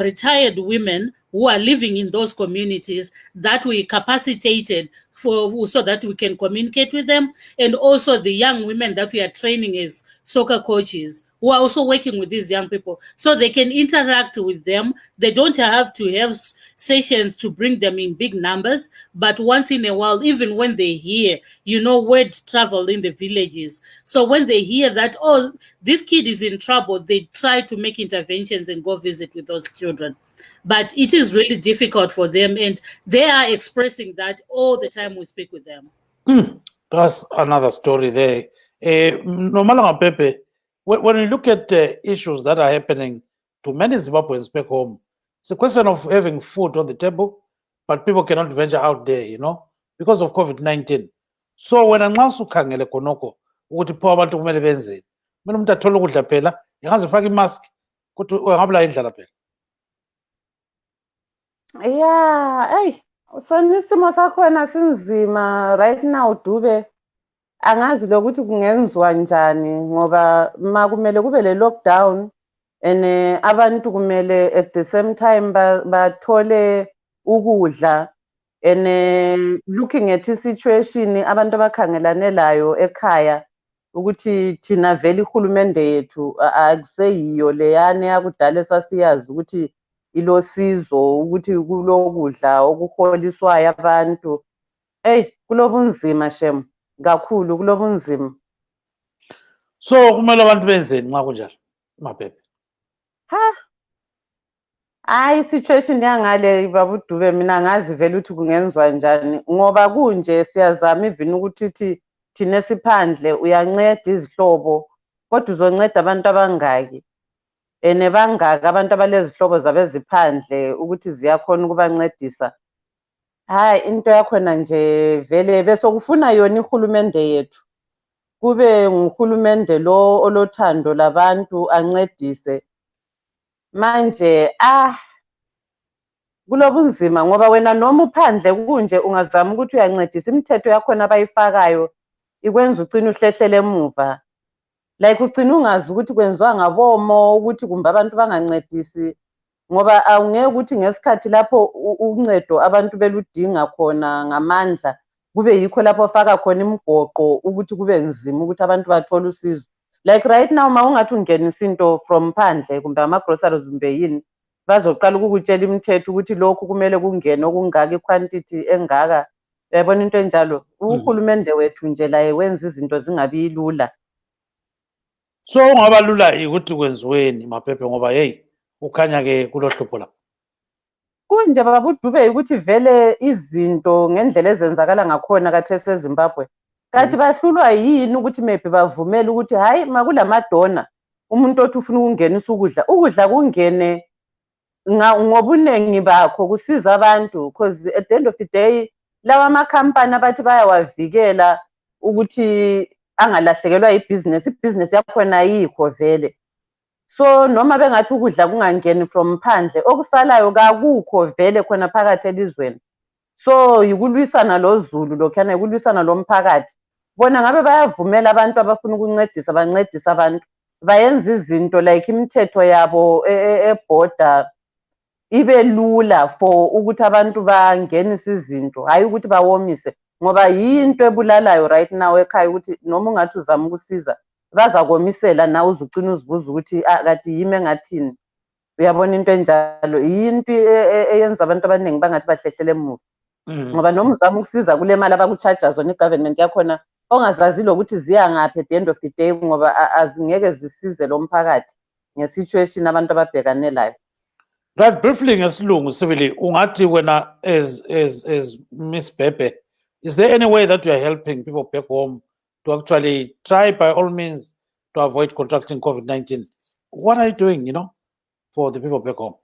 retired women who are living in those communities that we capacitated so that we can communicate with them, and also the young women that we are training as soccer coaches who are also working with these young people so they can interact with them. They don't have to have sessions to bring them in big numbers, but once in a while, even when they hear, word travel in the villages. So when they hear that, oh, this kid is in trouble, they try to make interventions and go visit with those children. But it is really difficult for them, and they are expressing that all the time we speak with them. That's another story there. Nomalanga Pepe, when you look at issues that are happening to many Zimbabweans back home, it's a question of having food on the table, but people cannot venture out there, because of COVID-19. So when nxa usukhangele khonokho ukuthi pho abantu kumele benzeni, kumele umuntu athole ukudla phela, engazifaka imask ukuthi engabula indlala phela. Yeah, hey, so isimo sakhona sinzima right now Dube. Angazi lokuthi kungenziwa njani ngoba makumele kube le lockdown and abantu kumele at the same time bathole ukudla, and looking at situation abantu abakhangelane layo ekhaya ukuthi thina vele ihulumende yethu akuseyiyo leyane yakudala esasiyazi ukuthi ilosizo ukuthi kulokudla okuholiswayo abantu. Kulobunzima shem kakhulu, kulobunzima. So kumele abantu benzeni nxa kunjalo Mapepe? Hayi situation yangale babudube mina ngazi vele ukuthi kungenziwa njani ngoba kunje siyazama even ukuthi thina siphandle uyanceda izihlobo kodwa uzonceda abantu abangaki bangaka abantu abalezihlobo zabeziphandle ukuthi ziyakhona ukubancedisa. Hayi into yakhona nje vele bese kufuna yona ihulumende yethu kube nguhulumende lo olothando labantu ancedise manje kulobunzima ngoba wena noma uphandle kunje ungazama ukuthi uyancedisa imithetho yakhona abayifakayo ikwenza ugcina uhlehlele emuva like ugcina ungazi ukuthi kwenziwa ngabomo ukuthi kumbe abantu bangancedisi ngoba awungeke ukuthi ngesikhathi lapho uncedo abantu beludinga khona ngamandla kube yikho lapho ofaka khona imigoqo ukuthi kube nzima ukuthi abantu bathole usizo like right now uma ungathi ungenisa into from phandle kumbe ama-groceries kumbe yini bazoqala ukukutshela imithetho ukuthi lokhu kumele kungene okungaka iquantity engaka uyabona into enjalo uhulumende wethu nje laye wenza izinto zingabi lula so ungaba lula ukuthi kwenziweni maphephe ngoba hey ukhanya ke kulohlupho la kunje baba uDube ukuthi vele izinto ngendlela ezenzakala ngakhona kathesi eZimbabwe kathi bahlulwa yini ukuthi maybe bavumele ukuthi hayi makulamadona umuntu othi ufuna ukungenisa ukudla kungene ngobunengi bakho kusiza abantu because at the end of the day lawa amakhampani abathi bayawavikela ukuthi angalahlekelwa ibhizinesi yakhona yikho vele so noma bengathi ukudla kungangeni from phandle okusalayo kakukho vele khona phakathi elizweni so yikulwisana lozulu lokhana yikulwisana lomphakathi bona ngabe bayavumela abantu abafuna ukuncedisa bancedisa abantu bayenza izinto like imithetho yabo eborder ibe lula for ukuthi abantu bangenise izinto hayi ukuthi bawomise ngoba yinto ebulalayo right now ekhaya ukuthi noma ungathi uzama ukusiza bazakomisela nawe uzucina uzibuza ukuthi kati yimi engathini uyabona into enjalo yinto eyenza abantu abaningi bangathi bahlehlele emuva ngoba noma uzama ukusiza kule mali abakucharge zona igovernment yakhona ongazazi lokuthi ziya ngaphi at the end of the day ngoba azingeke zisize lo mphakathi ngesituation abantu ababhekane layo. Right, briefly ngesilungu sibili ungathi wena as Miss Bebe, is there any way that you are helping people back home to actually try by all means to avoid contracting COVID-19? What are you doing, for the people back home?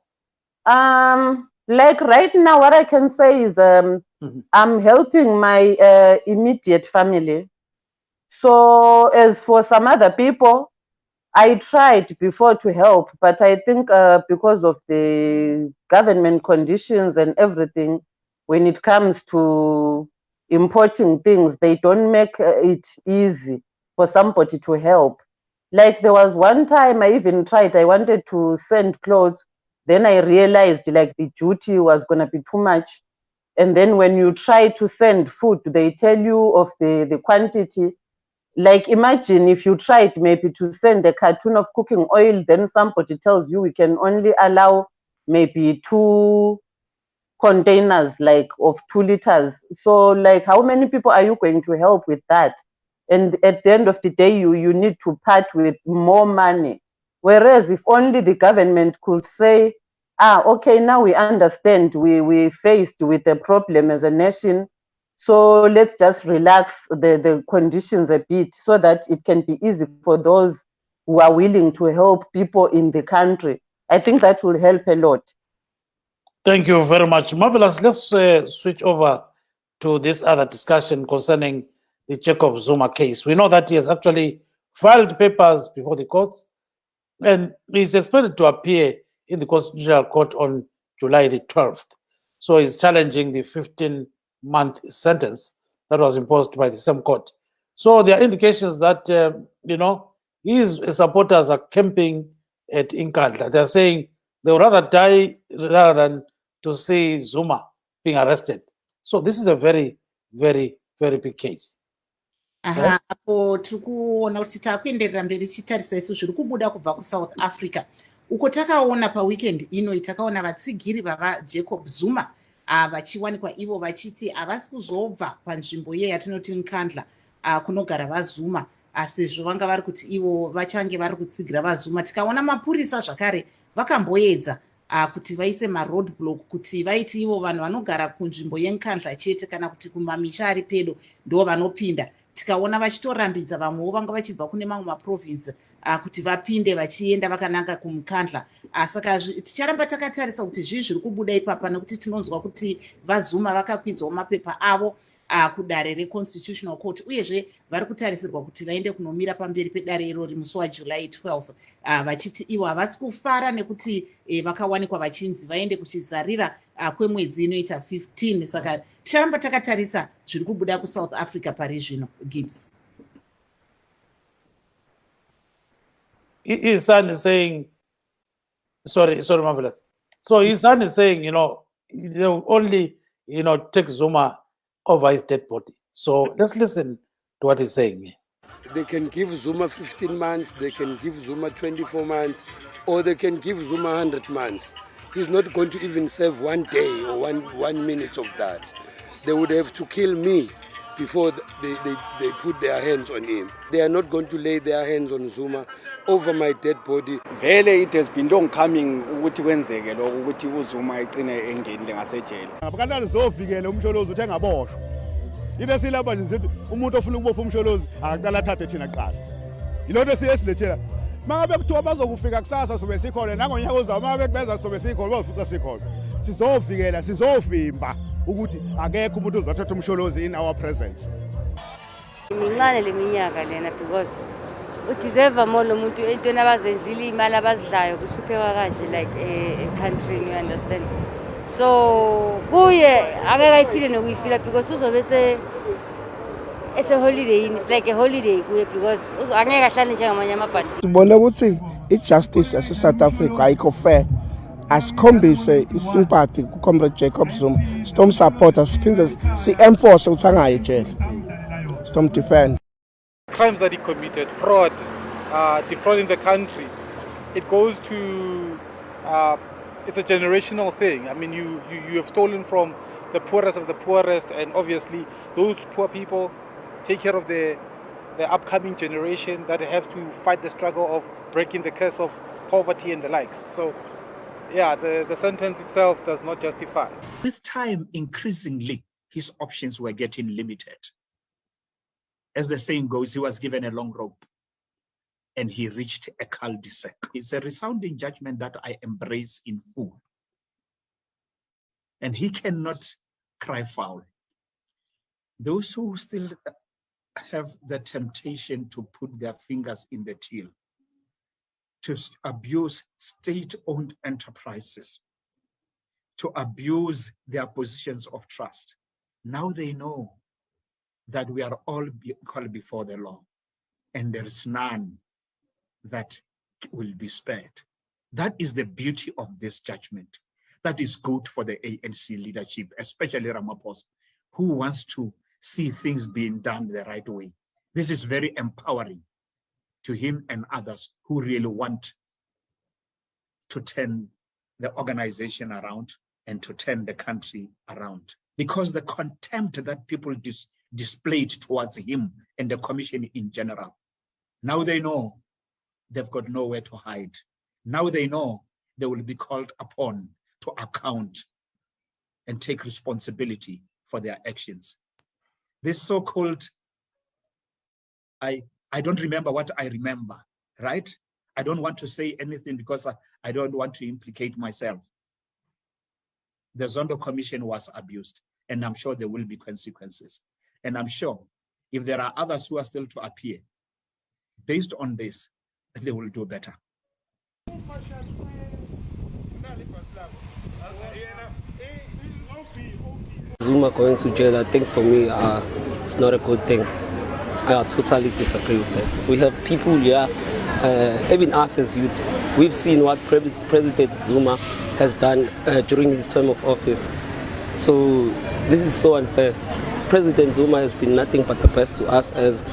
Like right now, what I can say is I'm helping my immediate family. So as for some other people, I tried before to help, but I think because of the government conditions and everything, when it comes to importing things, they don't make it easy for somebody to help. Like there was one time I even tried, I wanted to send clothes. Then I realized like the duty was going to be too much. And then when you try to send food, they tell you of the quantity. Like imagine if you tried maybe to send a carton of cooking oil, then somebody tells you we can only allow maybe 2 containers like of 2 liters. So like how many people are you going to help with that? And at the end of the day, you need to part with more money. Whereas if only the government could say, okay, now we understand we faced with a problem as a nation. So let's just relax the conditions a bit so that it can be easy for those who are willing to help people in the country. I think that will help a lot. Thank you very much. Marvelous. Let's switch over to this other discussion concerning the Jacob Zuma case. We know that he has actually filed papers before the courts and is expected to appear in the Constitutional Court on July the 12th. So he's challenging the 15-month sentence that was imposed by the same court. So there are indications that, his supporters are camping at Inkandla. They're saying they would rather die rather than to see Zuma being arrested. So this is a very, very, very big case. Apo tikuona kuti takuenderera mberi chitarisa isu zviri kubuda kubva kuSouth Africa uko takaona paweekend ino takaona vatsigiri vava Jacob Zuma vachiwanikwa ivo vachiti havasi kuzobva panzvimbo iye yatinoti Nkandla kunogara vaZuma sezvo vanga vari kuti ivo vachange vari kutsigira vaZuma. Tikaona mapurisa zvakare vakamboedza kuti vaise maroadblock kuti vaiti ivo vanhu vanogara kunzvimbo yeNkandla chete kana kuti kumamisha ari pedo ndo vanopinda. Tikaona vachitorambidza vamwewo vanga vachibva kune mamwe maprovince kuti vapinde vachienda vakananga kuMkandla. Saka ticharamba takatarisa kuti zvii zviri kubuda ipapa nekuti tinonzwa kuti vaZuma vakakwidzawo mapepa avo kudare reconstitutional court uyezve vari kutarisirwa kuti vaende kunomira pamberi pedare irori musi waJuly 12 vachiti ivo havasi kufara nekuti vakawanikwa vachinzi vaende kuchizarira kwemwedzi inoita 15. Saka ticharamba takatarisa zviri kubuda kuSouth Africa pari zvino. Gibbs. His son is saying, sorry, Marvelous. So his son is saying, they'll only, take Zuma over his dead body. So let's listen to what he's saying. They can give Zuma 15 months, they can give Zuma 24 months, or they can give Zuma 100 months. He's not going to even serve 1 day or one minute of that. They would have to kill me before they put their hands on him. They are not going to lay their hands on Zuma over my dead body. Vele it has been long coming ukuthi kwenzeke lokho ukuthi uZuma egcine engenile ngasejele. Abakantwana sizovikela umsholozi uthi engaboshwa. Into silapha nje sithi umuntu ofuna ukubopha umsholozi akaqala athathe thina kuqala. Yilonto siyesilethela. Mangabe kuthiwa bazokufika kusasa sobe sikhona nangonyaka ozayo mangabe kubenza sobe sikhona bazofuqa sikhona. Sizovikela sizovimba ukuthi akekho umuntu ozothatha umsholozi in our presence. Mincane leminyaka lena because udeserve more lo muntu entweni abazenzile imali abazidlayo kuhlupheka kanje like a country, you understand. So kuye angeke ayifile nokuyifila because uzobe it's a holiday, it's like a holiday kuye because angeke ahlale njengamanye amabhadi. Sibona ukuthi ijustice yase South Africa ayikho fair. Asikhombise isympathy ku Comrade Jacob Zuma, sitom supporter siphinde si-enforce ukuthi angayi ejele. Sitom defend. Crimes that he committed, fraud, defrauding the country, it goes to, it's a generational thing. I mean, you have stolen from the poorest of the poorest, and obviously those poor people take care of the upcoming generation that have to fight the struggle of breaking the curse of poverty and the likes. So, yeah, the sentence itself does not justify. With time, increasingly, his options were getting limited. As the saying goes, he was given a long rope and he reached a cul-de-sac. It's a resounding judgment that I embrace in full. And he cannot cry foul. Those who still have the temptation to put their fingers in the till, to abuse state-owned enterprises, to abuse their positions of trust, now they know that we are all equal before the law, and there is none that will be spared. That is the beauty of this judgment. That is good for the ANC leadership, especially Ramaphosa, who wants to see things being done the right way. This is very empowering to him and others who really want to turn the organization around and to turn the country around. Because the contempt that people displayed towards him and the commission in general, now they know they've got nowhere to hide. Now they know they will be called upon to account and take responsibility for their actions. This so-called, I don't remember what I remember, right? I don't want to say anything because I don't want to implicate myself. The Zondo Commission was abused, and I'm sure there will be consequences. And I'm sure if there are others who are still to appear, based on this, they will do better. Zuma going to jail, I think for me, it's not a good thing. I totally disagree with that. We have people here, even us as youth, we've seen what President Zuma has done during his term of office. So this is so unfair. President Zuma has been nothing but the best to us as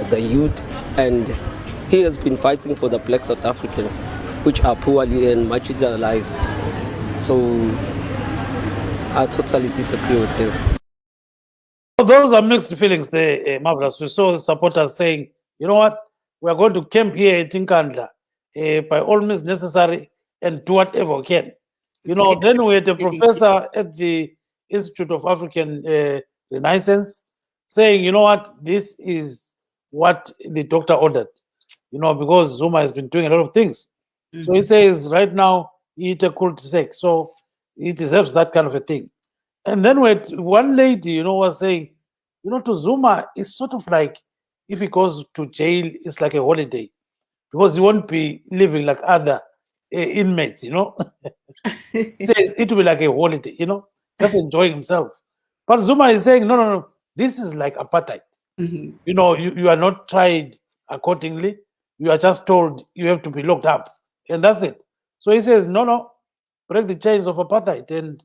the youth, and he has been fighting for the black South Africans, which are poorly and marginalized. So I totally disagree with this. Those are mixed feelings there, Marvelous. We saw supporters saying, you know what, we are going to camp here at Tinkandla by all means necessary and do whatever we can. Then we had a professor at the Institute of African Renaissance saying, you know what, this is what the doctor ordered, because Zuma has been doing a lot of things. So he says right now, he eat a cul-de-sac, so he deserves that kind of a thing. And then one lady, was saying, You know, to Zuma, it's sort of like if he goes to jail, it's like a holiday because he won't be living like other inmates, you know. Says it will be like a holiday, you know, just enjoying himself. But Zuma is saying, no, no, no, this is like apartheid. Mhm. You know, you are not tried accordingly. You are just told you have to be locked up, and that's it. So he says, no, no, break the chains of apartheid, and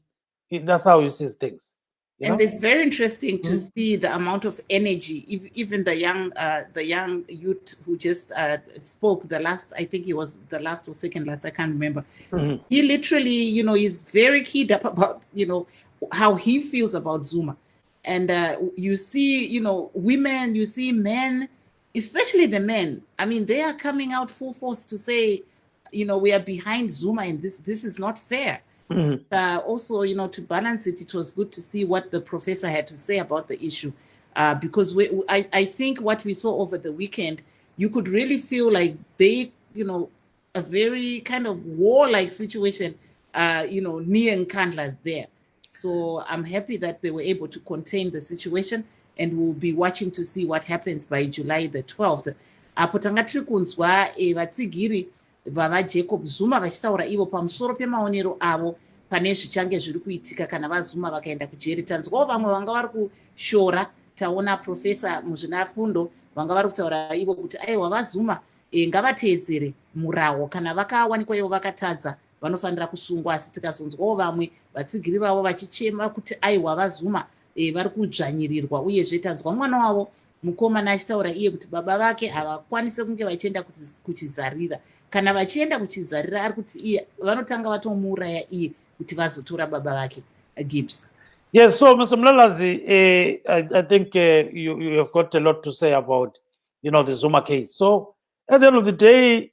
that's how he sees things. You And know. it's very interesting to Mhm. see the amount of energy. Even the young youth who just spoke the last, I think he was the last or second last, I can't remember. Mhm. He literally, is very keyed up about, how he feels about Zuma. And you see, women, you see men, especially the men. I mean, they are coming out full force to say, we are behind Zuma and this is not fair. Mhm. Also, to balance it, it was good to see what the professor had to say about the issue. Because I think what we saw over the weekend, you could really feel like they, a very kind of warlike situation, near Nkandla there. So I'm happy that they were able to contain the situation, and we'll be watching to see what happens by July the 12th. Apo tanga tiri kunzwa vatsigiri vavaJacob Zuma vachitaura ivo pamusoro pemaonero avo pane zvichange zviri kuitika kana vaZuma vakaenda kujeri. Tanzwawo vamwe vanga vari kushora. Taona profesa muzvinafundo vanga vari kutaura ivo kuti aiwa vaZuma ngavateedzere murawo, kana vakawanikwa ivo vakatadza vanofanira kusungwa. Asi tikazonzwawo vamwe vatsigiri vavo vachichema kuti aiwa vaZuma vari kudzvanyirirwa, uyezve tanzwa mwana wavo mukomana achitaura iye kuti baba vake havakwanisi kunge vachienda kuchizarira. Kana vachienda kuchizarira ari kuti iye vanotanga vatomuuraya iye kuti vazotora baba vake. Gibbs. Yes, so Mr. Mlalazi, I think you have got a lot to say about, the Zuma case. So at the end of the day,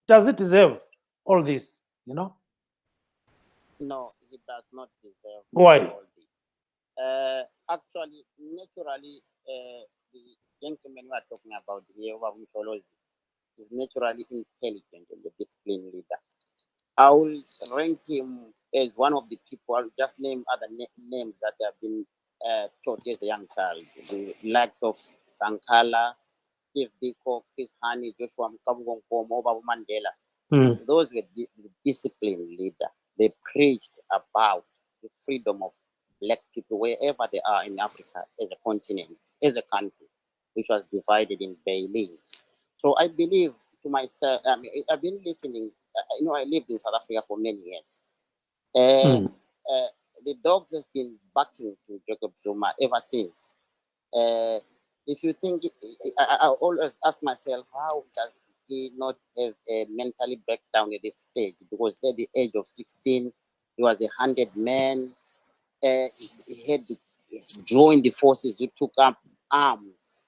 does it deserve all this, No, he does not deserve Why? all this. Actually, naturally, the gentleman we are talking about here, Mtholozi, is naturally intelligent and a disciplined leader. I will rank him as one of the people. I'll just name other names that have been taught as a young child. The likes of Sankala, Steve Biko, Chris Hani, Joshua Mkamgongo, Babu Mandela. Those were the disciplined leaders. They preached about the freedom of black people wherever they are in Africa as a continent, as a country, which was divided in Berlin. So I believe to myself, I've been listening. I lived in South Africa for many years. The dogs have been barking to Jacob Zuma ever since. If you think, I always ask myself, how does he not have a mentally breakdown at this stage? Because at the age of 16, he was 100 man. He had to join the forces who took up arms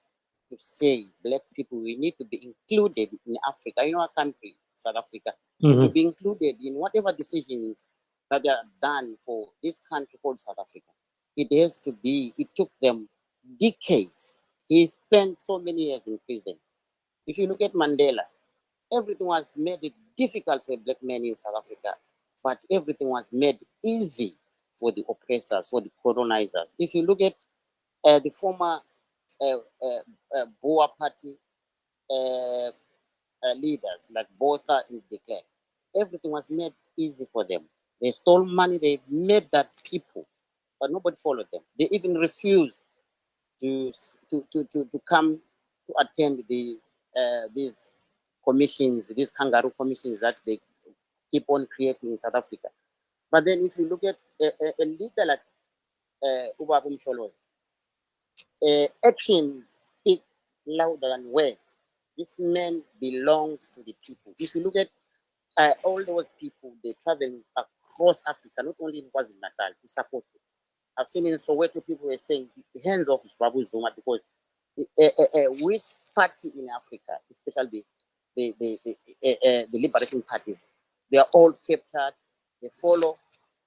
to say, black people, we need to be included in Africa, in our country, South Africa, to be included in whatever decisions that are done for this country called South Africa. It has to be, it took them decades. He spent so many years in prison. If you look at Mandela, everything was made it difficult for a black man in South Africa, but everything was made easy for the oppressors, for the colonizers. If you look at the former Boer party leaders like Botha and de Klerk, everything was made easy for them. They stole money, they made that people, but nobody followed them. They even refused to come to attend these commissions, these kangaroo commissions that they keep on creating in South Africa. But then if you look at a leader like Ubabu Msholozi, actions speak louder than words. This man belongs to the people. If you look at all those people, they traveling across Africa, not only in KwaZulu-Natal, to support him. I've seen in Soweto people were saying, hands off Babu Zuma, because which party in Africa, especially the liberation parties, they are all captured, they follow.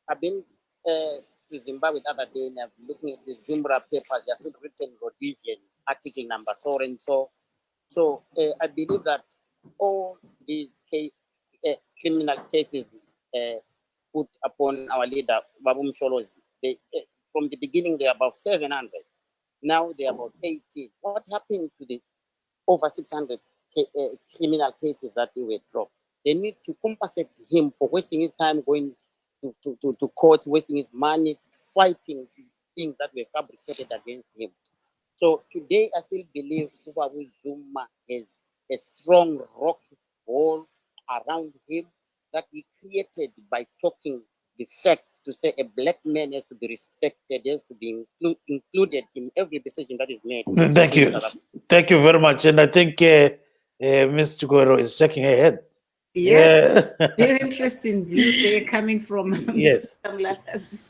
I've been to Zimbabwe the other day and I'm looking at the Zimbra papers, they're still written Rhodesian, article number so and so. So I believe that all these criminal cases put upon our leader, Babu Msholozi, from the beginning, they're about 700. Now they're about 18. What happened to the over 600 criminal cases that they were dropped? They need to compensate him for wasting his time going to court, wasting his money, fighting things that were fabricated against him. So today, I still believe Ubabu Zuma is a strong rock wall around him that he created by talking the facts to say a black man has to be respected, has to be included in every decision that is made. Thank you. Thank you very much. And I think Ms. Chugoro is shaking her head. Yeah, very interesting views there coming from Yes.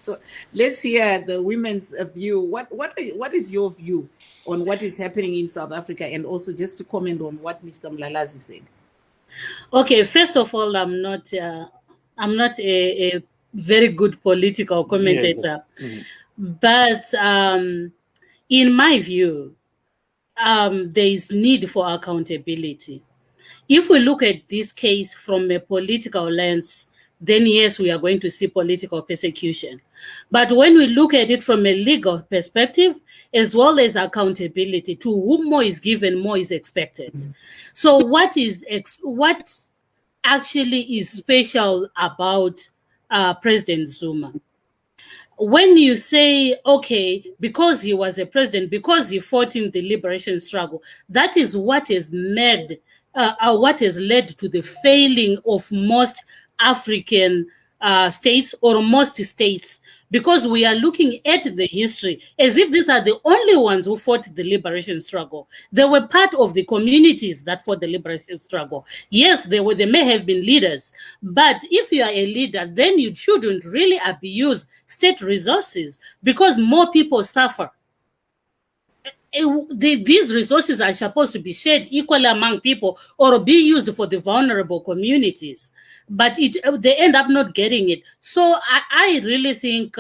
So let's hear the women's view. What is your view on what is happening in South Africa, and also just to comment on what Mr. Mlalazi said? Okay, first of all, I'm not a very good political commentator, but in my view, there is need for accountability. If we look at this case from a political lens, then yes, we are going to see political persecution. But when we look at it from a legal perspective, as well as accountability, to whom more is given, more is expected. So what actually is special about President Zuma? When you say, okay, because he was a president, because he fought in the liberation struggle, that is what has made, what has led to the failing of most African states or most states, because we are looking at the history as if these are the only ones who fought the liberation struggle. They were part of the communities that fought the liberation struggle. Yes, they may have been leaders, but if you are a leader, then you shouldn't really abuse state resources, because more people suffer. These resources are supposed to be shared equally among people or be used for the vulnerable communities, but they end up not getting it. So I really think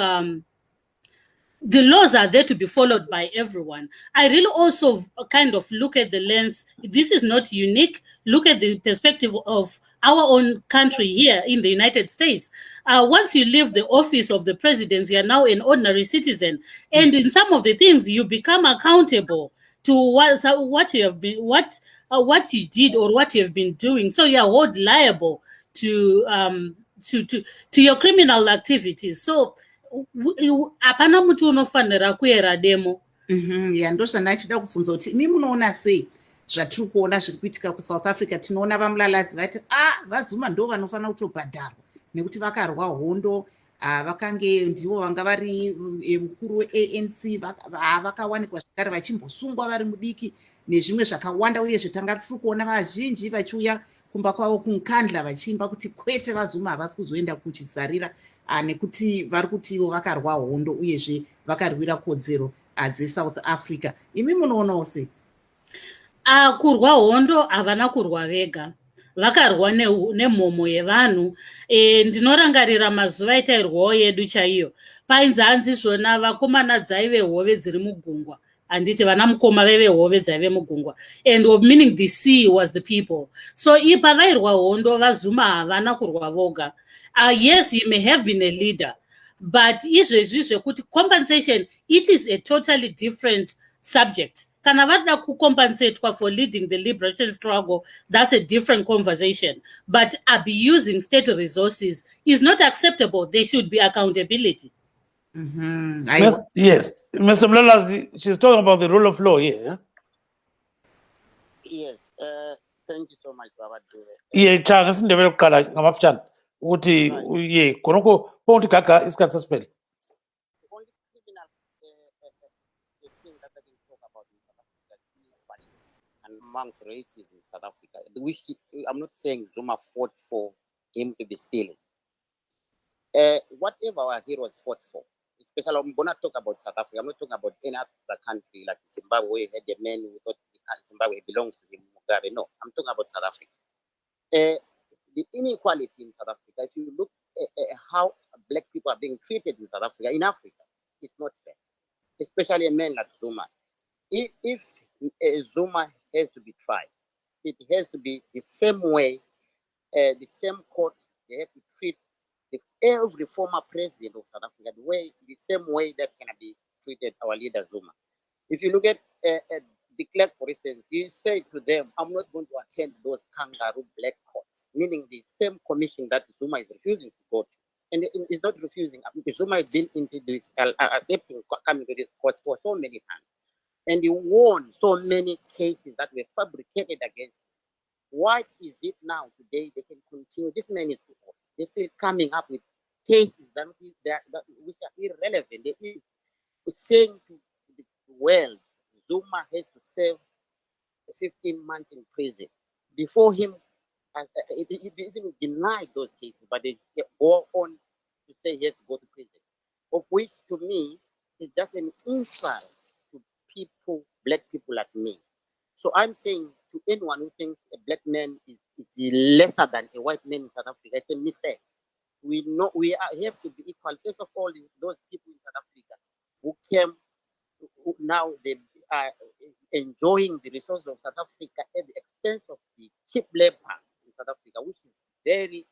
the laws are there to be followed by everyone. I really also kind of look at the lens. This is not unique. Look at the perspective of our own country here in the United States. Once you leave the office of the president, you are now an ordinary citizen. And in some of the things, you become accountable to what you have been, what you did or what you have been doing. So you are held liable to your criminal activities. So hapana mutu unofanira kuyera demo. Ya ndozvandachida kubvunza kuti imi munoona sei zvatiri kuona zviri kuitika kuSouth Africa? Tinoona vaMlalazi vati vaZuma ndo vanofanira kutobhadharwa nekuti vakarwa hondo, vakange ndivo vanga vari mukuru weANC, vakawanikwa zvakare vachimbosungwa vari mudiki nezvimwe zvakawanda, uyezve tanga tiri kuona vazhinji vachiuya kumba kwavo kumukandla vachiimba kuti kwete vaZuma havasi kuzoenda kuchizarira nekuti vari kuti ivo vakarwa hondo uyezve vakarwira kodzero dzeSouth Africa. Imi munoonawo sei? Kurwa hondo havana kurwa vega, vakarwa nemhomo yevanhu. Ndinorangarira mazuva etairwawo yedu chaiyo, painzi hanzi zvona vakomana dzaive hove dziri mugungwa, handiti vana mukoma veve hove dzaive mugungwa, and of meaning the sea was the people. So pavairwa hondo vaZuma havana kurwa voga. Yes, he may have been a leader, but izvezvi zvekuti compensation, it is a totally different subject. Kana vada kucompensatwa for leading the liberation struggle, that's a different conversation. But abusing state resources is not acceptable. There should be accountability. Yes, Mr. Mlalazi, she's talking about the rule of law here. Yes, thank you so much, Baba Dube. Yeah, changa sindebele kukala ngamafutshane ukuthi ye khonokho ponti gaga isikhathi sesiphele. Amongst races in South Africa, I'm not saying Zuma fought for him to be stealing. Whatever our heroes fought for, especially I'm gonna talk about South Africa. I'm not talking about any other country like Zimbabwe. Had a man who thought Zimbabwe belongs to him, Mugabe. No, I'm talking about South Africa. The inequality in South Africa, if you look at how black people are being treated in South Africa, it's not fair. Especially a man like Zuma. If Zuma has to be tried, it has to be the same way, the same court. They have to treat every former president of South Africa, the same way that can be treated our leader Zuma. If you look at de Klerk, for instance, he said to them, I'm not going to attend those kangaroo black courts, meaning the same commission that Zuma is refusing to go to. And he's not refusing. Zuma has been into this, accepting coming to this court for so many times. And he won so many cases that were fabricated against him. Why is it now today they can continue? This man is they're still coming up with cases that which are irrelevant. They're saying to the world, Zuma has to serve 15 months in prison. Before him, he even denied those cases, but they go on to say he has to go to prison, of which to me is just an insult to people, black people like me. So I'm saying to anyone who thinks a black man is lesser than a white man in South Africa, it's a mistake. We know we have to be equal. First of all, those people in South Africa who came, who now they are enjoying the resources of South Africa at the expense of the cheap labor in South Africa, which is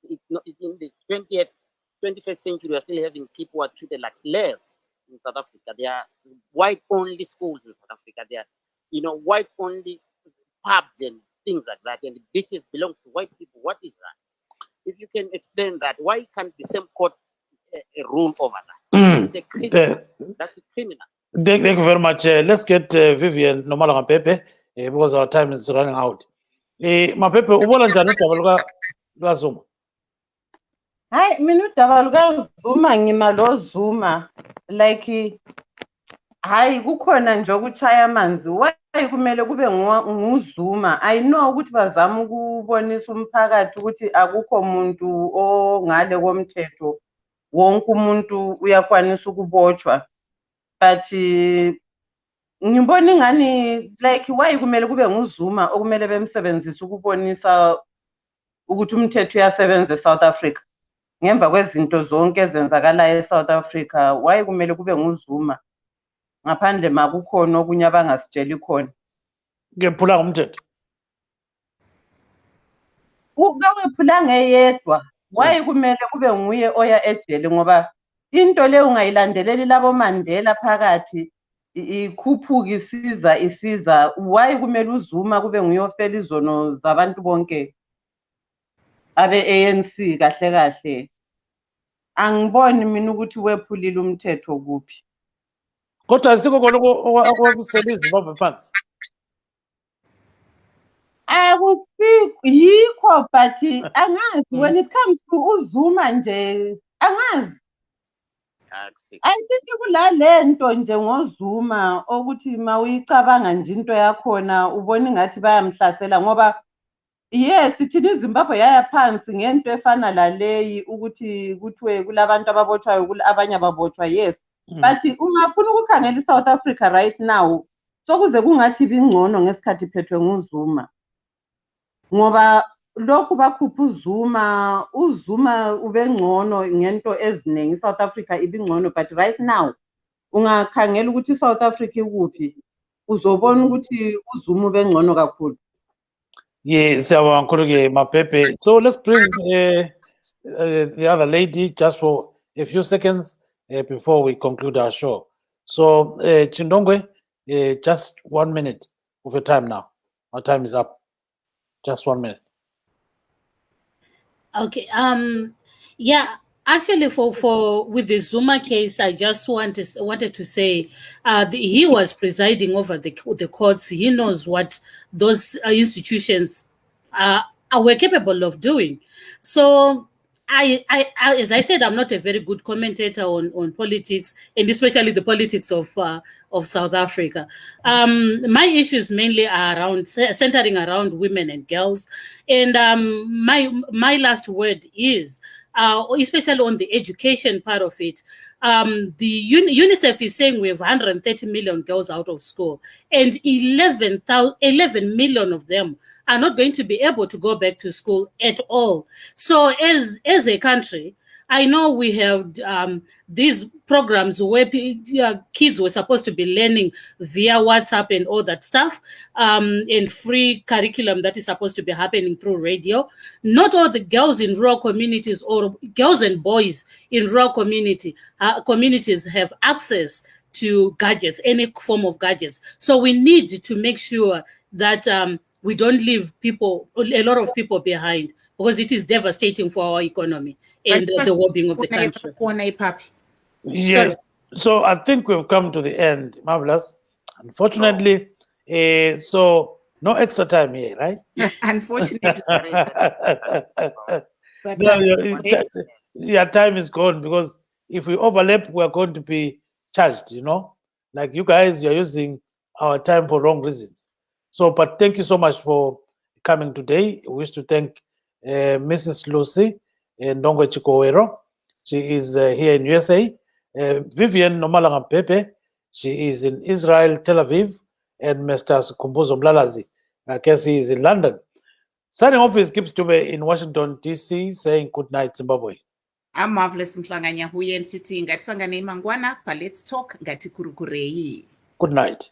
it's not in the 21st century. We are still having people who are treated like slaves in South Africa. There are white-only schools in South Africa. There are, white-only pubs and things like that, and the beaches belong to white people. What is that? If you can explain that, why can't the same court rule over that? It's a criminal. That's a criminal. Thank you very much. Let's get Vivian Nomala Mapepe because our time is running out. Mapepe, ubona njani udaba lukaZuma? Hayi, mina udaba lukaZuma ngima lo Zuma like hayi kukhona nje okuchaya amanzi. Why kumele kube nguZuma? I know ukuthi bazama ukubonisa umphakathi ukuthi akukho umuntu ongale komthetho. Wonke umuntu uyakwanisa ukubotshwa. But ngibona ingani like why kumele kube nguZuma okumele bemsebenzisa ukubonisa ukuthi umthetho uyasebenza eSouth Africa ngemva kwezinto zonke ezenzakalayo eSouth Africa. Why kumele kube nguZuma ngaphandle makukhona okunye abangasitsheli khona? Ngephula umthetho. Ukawephulanga eyedwa. Why kumele kube nguye oya ejele? Ngoba into le ungayilandeleli labo Mandela phakathi ikhuphuka isiza. Why kumele uZuma kube nguye ofela izono zabantu bonke abe ANC kahle kahle? Angiboni mina ukuthi wephulile umthetho kuphi. Kodwa asikho konke okusela iZimbabwe phansi. Akusikho yikho, but angazi when it comes to uZuma nje angazi. I think kulale nto nje ngoZuma ukuthi mawuyicabanga nje into yakhona ubona ngathi bayamhlasela ngoba yes thina iZimbabwe yaya phansi ngento efana laleyi ukuthi kuthiwe kulabantu ababotshwayo abanye ababotshwa yes. But ungafuna ukukhangela iSouth Africa right now sokuze kungathi bingcono ngesikhathi phethwe nguZuma ngoba lokhu bakhupha uZuma ubengcono ngento eziningi. iSouth Africa ibingcono, but right now ungakhangela ukuthi iSouth Africa ikuphi uzobona ukuthi uZuma ubengcono kakhulu. Yes, siyabonga Mapepe. So let's bring the other lady just for a few seconds before we conclude our show. So Chindongwe, just 1 minute of your time now. Our time is up. Just 1 minute. Okay. Yeah. Actually, for with the Zuma case, I just wanted to say he was presiding over the courts. He knows what those institutions were capable of doing. So I, as I said, I'm not a very good commentator on politics, and especially the politics of South Africa. My issues mainly are centering around women and girls, and my last word is, especially on the education part of it. The UNICEF is saying we have 130 million girls out of school, and 11 million of them are not going to be able to go back to school at all. So as a country, I know we have these programs where kids were supposed to be learning via WhatsApp and all that stuff, and free curriculum that is supposed to be happening through radio. Not all the girls in rural communities or girls and boys in rural communities have access to gadgets, any form of gadgets. So we need to make sure that we don't leave a lot of people behind, because it is devastating for our economy and the well-being of the country. Yes. So I think we've come to the end, Marvelous. Unfortunately, so no extra time here, right? Unfortunately. But yeah, time is gone, because if we overlap, we're going to be charged, like you guys, you're using our time for wrong reasons. So, but thank you so much for coming today. We wish to thank Mrs. Lucy Ndongwe Chikowero. She is here in USA. Vivian Nomalanga Pepe, she is in Israel, Tel Aviv, and Mr. Kumbuzo Mlalazi, I guess he is in London. Signing off is Gibbs Dube in Washington, D.C., saying good night, Zimbabwe. I'm Marvelous Mhlanganya Huyen Titi ngatisangane mangwana pa Let's Talk ngati kurukureyi. Good night.